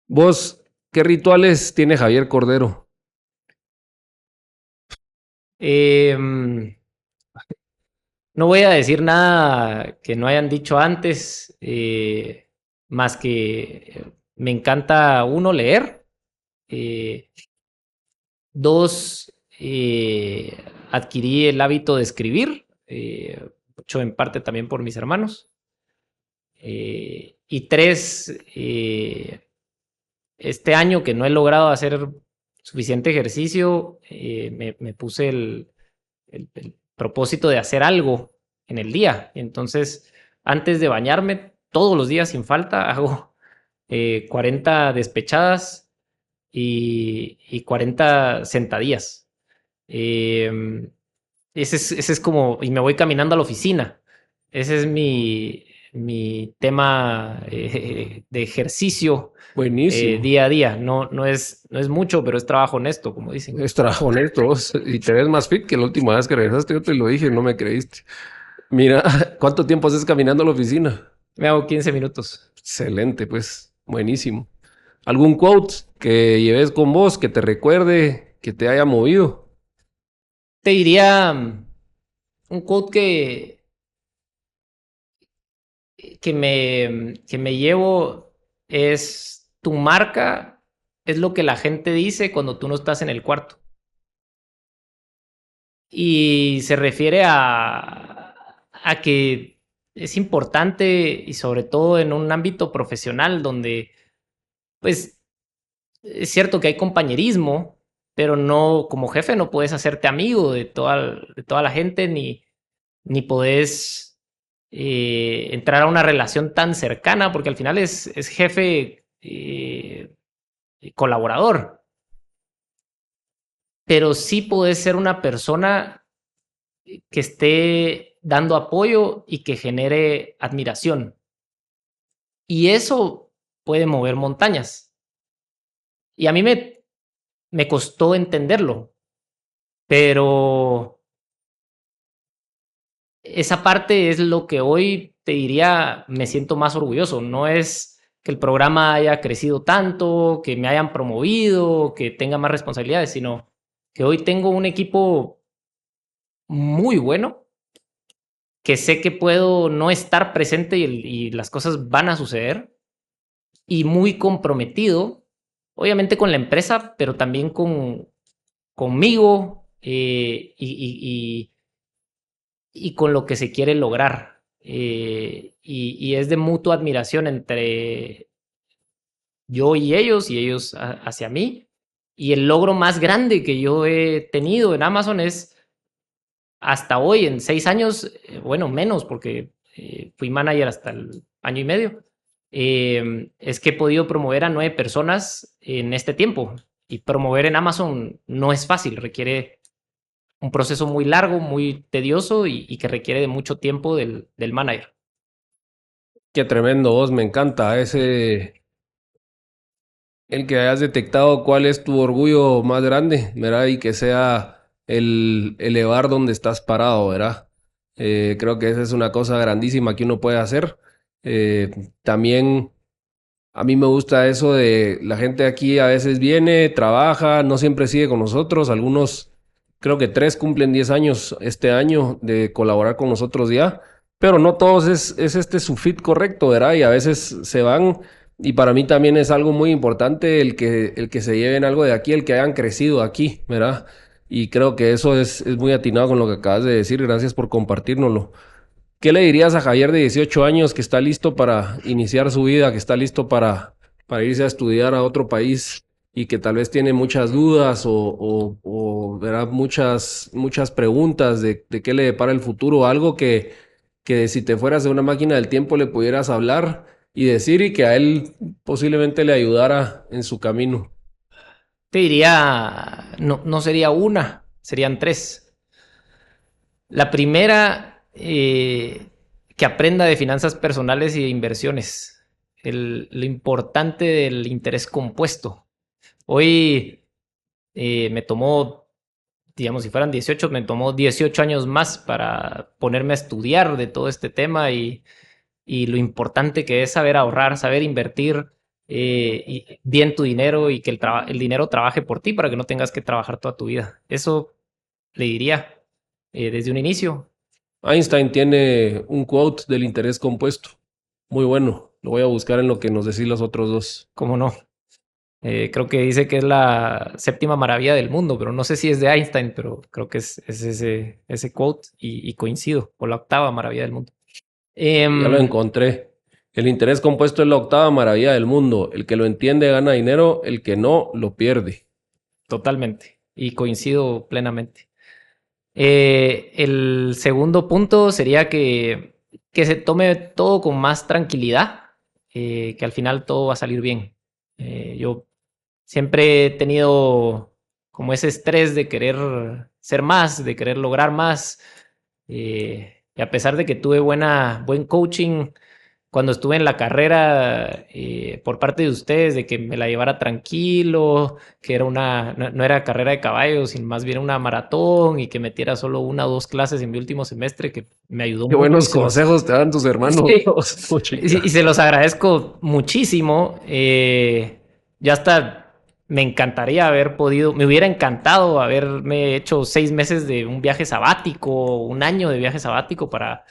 Vos, ¿qué rituales tiene Javier Cordero? Em, no voy a decir nada que no hayan dicho antes, más que me encanta, uno, leer, eh, dos, adquirí el hábito de escribir, mucho en parte también por mis hermanos, y tres, este año que no he logrado hacer suficiente ejercicio, me puse el propósito de hacer algo en el día. Entonces, antes de bañarme, todos los días sin falta, hago 40 despechadas y 40 sentadillas. Eh, ese es como, y me voy caminando a la oficina. Ese es mi tema de ejercicio Buenísimo. día a día. No es mucho, pero es trabajo honesto, como dicen. Es trabajo honesto vos, y te ves más fit que la última vez que regresaste. Yo te lo dije, no me creíste. Mira, ¿cuánto tiempo haces caminando a la oficina? Me hago 15 minutos. Excelente, pues, buenísimo. ¿Algún quote que lleves con vos, que te recuerde, que te haya movido? Te diría un quote que me llevo es: tu marca es lo que la gente dice cuando tú no estás en el cuarto. Y se refiere a que es importante, y sobre todo en un ámbito profesional donde, pues, es cierto que hay compañerismo, pero no, como jefe no puedes hacerte amigo de toda la gente, ni podés entrar a una relación tan cercana, porque al final es jefe colaborador, pero sí podés ser una persona que esté dando apoyo y que genere admiración. Y eso puede mover montañas. Y a mí me costó entenderlo, pero esa parte es lo que hoy te diría me siento más orgulloso. No es que el programa haya crecido tanto, que me hayan promovido, que tenga más responsabilidades, sino que hoy tengo un equipo muy bueno, que sé que puedo no estar presente y las cosas van a suceder, y muy comprometido, obviamente con la empresa, pero también conmigo, y con lo que se quiere lograr. Y es de mutua admiración entre yo y ellos hacia mí. Y el logro más grande que yo he tenido en Amazon es hasta hoy, en 6 años, bueno, menos, porque fui manager hasta el año y medio, es que he podido promover a 9 personas en este tiempo. Y promover en Amazon no es fácil, requiere un proceso muy largo, muy tedioso y que requiere de mucho tiempo del manager. Qué tremendo vos, me encanta el que hayas detectado cuál es tu orgullo más grande, ¿verdad? Y que sea el elevar donde estás parado, ¿verdad? Creo que esa es una cosa grandísima que uno puede hacer. También a mí me gusta eso de la gente aquí a veces viene, trabaja, no siempre sigue con nosotros. Algunos, creo que tres cumplen 10 años este año de colaborar con nosotros ya, pero no todos es este su fit correcto, ¿verdad? Y a veces se van. Y para mí también es algo muy importante el que se lleven algo de aquí, el que hayan crecido aquí, ¿verdad? Y creo que eso es muy atinado con lo que acabas de decir. Gracias por compartirnoslo. ¿Qué le dirías a Javier de 18 años que está listo para iniciar su vida, que está listo para irse a estudiar a otro país y que tal vez tiene muchas dudas o verá muchas preguntas de qué le depara el futuro? Algo que si te fueras de una máquina del tiempo le pudieras hablar y decir y que a él posiblemente le ayudara en su camino. Te diría, no, no sería una, serían tres. La primera, que aprenda de finanzas personales y de inversiones. Lo importante del interés compuesto. Hoy me tomó, digamos, si fueran 18, me tomó 18 años más para ponerme a estudiar de todo este tema, y lo importante que es saber ahorrar, saber invertir y bien tu dinero, y que el dinero trabaje por ti para que no tengas que trabajar toda tu vida. Eso le diría desde un inicio. Einstein tiene un quote del interés compuesto. Muy bueno. Lo voy a buscar en lo que nos decís los otros dos. ¿Cómo no? Creo que dice que es la séptima maravilla del mundo, pero no sé si es de Einstein, pero creo que es ese quote y coincido, o la octava maravilla del mundo. Ya lo encontré. El interés compuesto es la octava maravilla del mundo. El que lo entiende gana dinero, el que no lo pierde. Totalmente, y coincido plenamente. El segundo punto sería que se tome todo con más tranquilidad, que al final todo va a salir bien. Yo siempre he tenido como ese estrés de querer ser más, de querer lograr más. Y a pesar de que tuve buen coaching cuando estuve en la carrera por parte de ustedes, de que me la llevara tranquilo, que era no era carrera de caballos, sino más bien una maratón y que metiera solo 1 o 2 clases en mi último semestre, que me ayudó Qué mucho. buenos consejos te dan tus hermanos. Sí. Y se los agradezco muchísimo. Ya hasta me encantaría haber podido, me hubiera encantado haberme hecho 6 meses de un viaje sabático, 1 año de viaje sabático para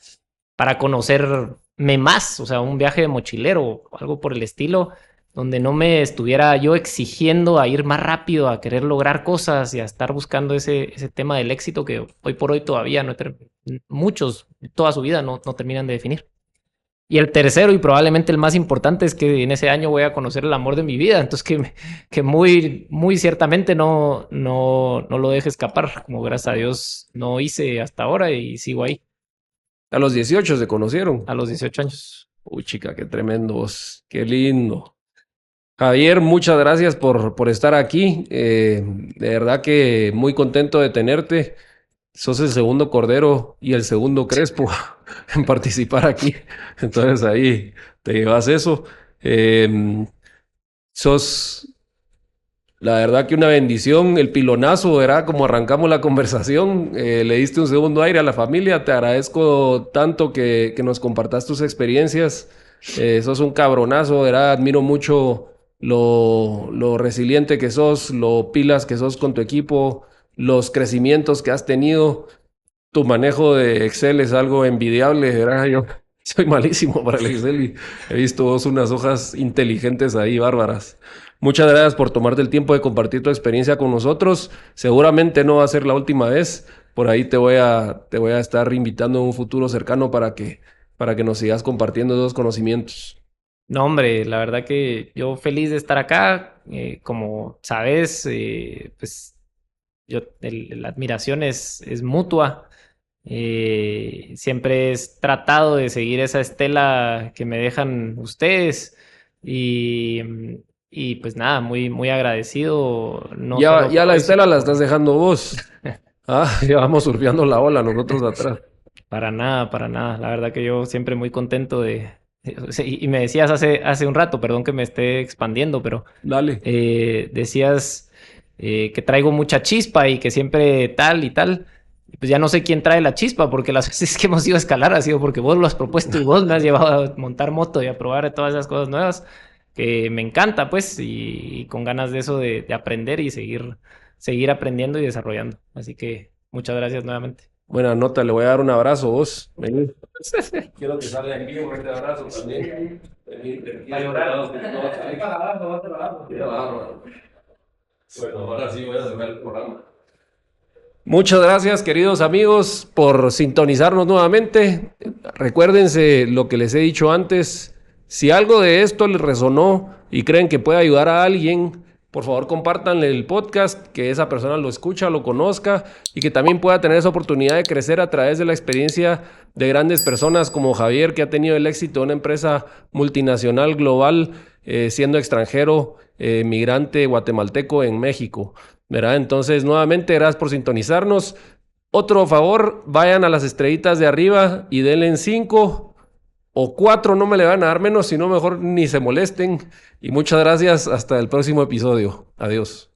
conocerme más, o sea, un viaje de mochilero, algo por el estilo, donde no me estuviera yo exigiendo a ir más rápido, a querer lograr cosas y a estar buscando ese tema del éxito que hoy por hoy todavía muchos, toda su vida no terminan de definir. Y el tercero, y probablemente el más importante, es que en ese año voy a conocer el amor de mi vida. Entonces, que muy, muy ciertamente no lo deje escapar, como gracias a Dios no hice hasta ahora y sigo ahí. A los 18 se conocieron. A los 18 años. Uy, chica, qué tremendos. Qué lindo. Javier, muchas gracias por estar aquí. De verdad que muy contento de tenerte. Sos el segundo Cordero y el segundo Crespo en participar aquí. Entonces ahí te llevas eso. Sos la verdad que una bendición, el pilonazo, ¿verdad? Como arrancamos la conversación, le diste un segundo aire a la familia. Te agradezco tanto que nos compartas tus experiencias. Sos un cabronazo, ¿verdad? Admiro mucho lo resiliente que sos, lo pilas que sos con tu equipo, los crecimientos que has tenido. Tu manejo de Excel es algo envidiable, ¿verdad? Yo soy malísimo para el Excel y he visto vos unas hojas inteligentes ahí, bárbaras. Muchas gracias por tomarte el tiempo de compartir tu experiencia con nosotros. Seguramente no va a ser la última vez. Por ahí te voy a estar invitando en un futuro cercano para que nos sigas compartiendo esos conocimientos. No, hombre, la verdad que yo feliz de estar acá. Como sabes, pues la admiración es mutua. Siempre he tratado de seguir esa estela que me dejan ustedes y, y pues nada, muy, muy agradecido. No solo Ya por la hoy, estela sino la estás dejando vos. Ya vamos surfeando la ola nosotros atrás. para nada, para nada. La verdad que yo siempre muy contento y me decías hace un rato, perdón que me esté expandiendo, pero Dale. decías que traigo mucha chispa y que siempre tal y tal. Pues ya no sé quién trae la chispa, porque las veces que hemos ido a escalar ha sido porque vos lo has propuesto y vos me has llevado a montar moto y a probar todas esas cosas nuevas, que me encanta, pues, y con ganas de eso de aprender y seguir aprendiendo y desarrollando. Así que muchas gracias nuevamente. Buena nota, le voy a dar un abrazo vos. Vení. Quiero que salga aquí un fuerte abrazo también. Vení, a llorar. Bueno, ahora sí voy a cerrar el programa. Muchas gracias, queridos amigos, por sintonizarnos nuevamente. Recuérdense lo que les he dicho antes. Si algo de esto les resonó y creen que puede ayudar a alguien, por favor compártanle el podcast, que esa persona lo escucha, lo conozca y que también pueda tener esa oportunidad de crecer a través de la experiencia de grandes personas como Javier, que ha tenido el éxito de una empresa multinacional global, siendo extranjero, migrante guatemalteco en México, ¿verdad? Entonces, nuevamente, gracias por sintonizarnos. Otro favor, vayan a las estrellitas de arriba y denle en 5 o 4, no me le van a dar menos, sino mejor ni se molesten. Y muchas gracias, hasta el próximo episodio. Adiós.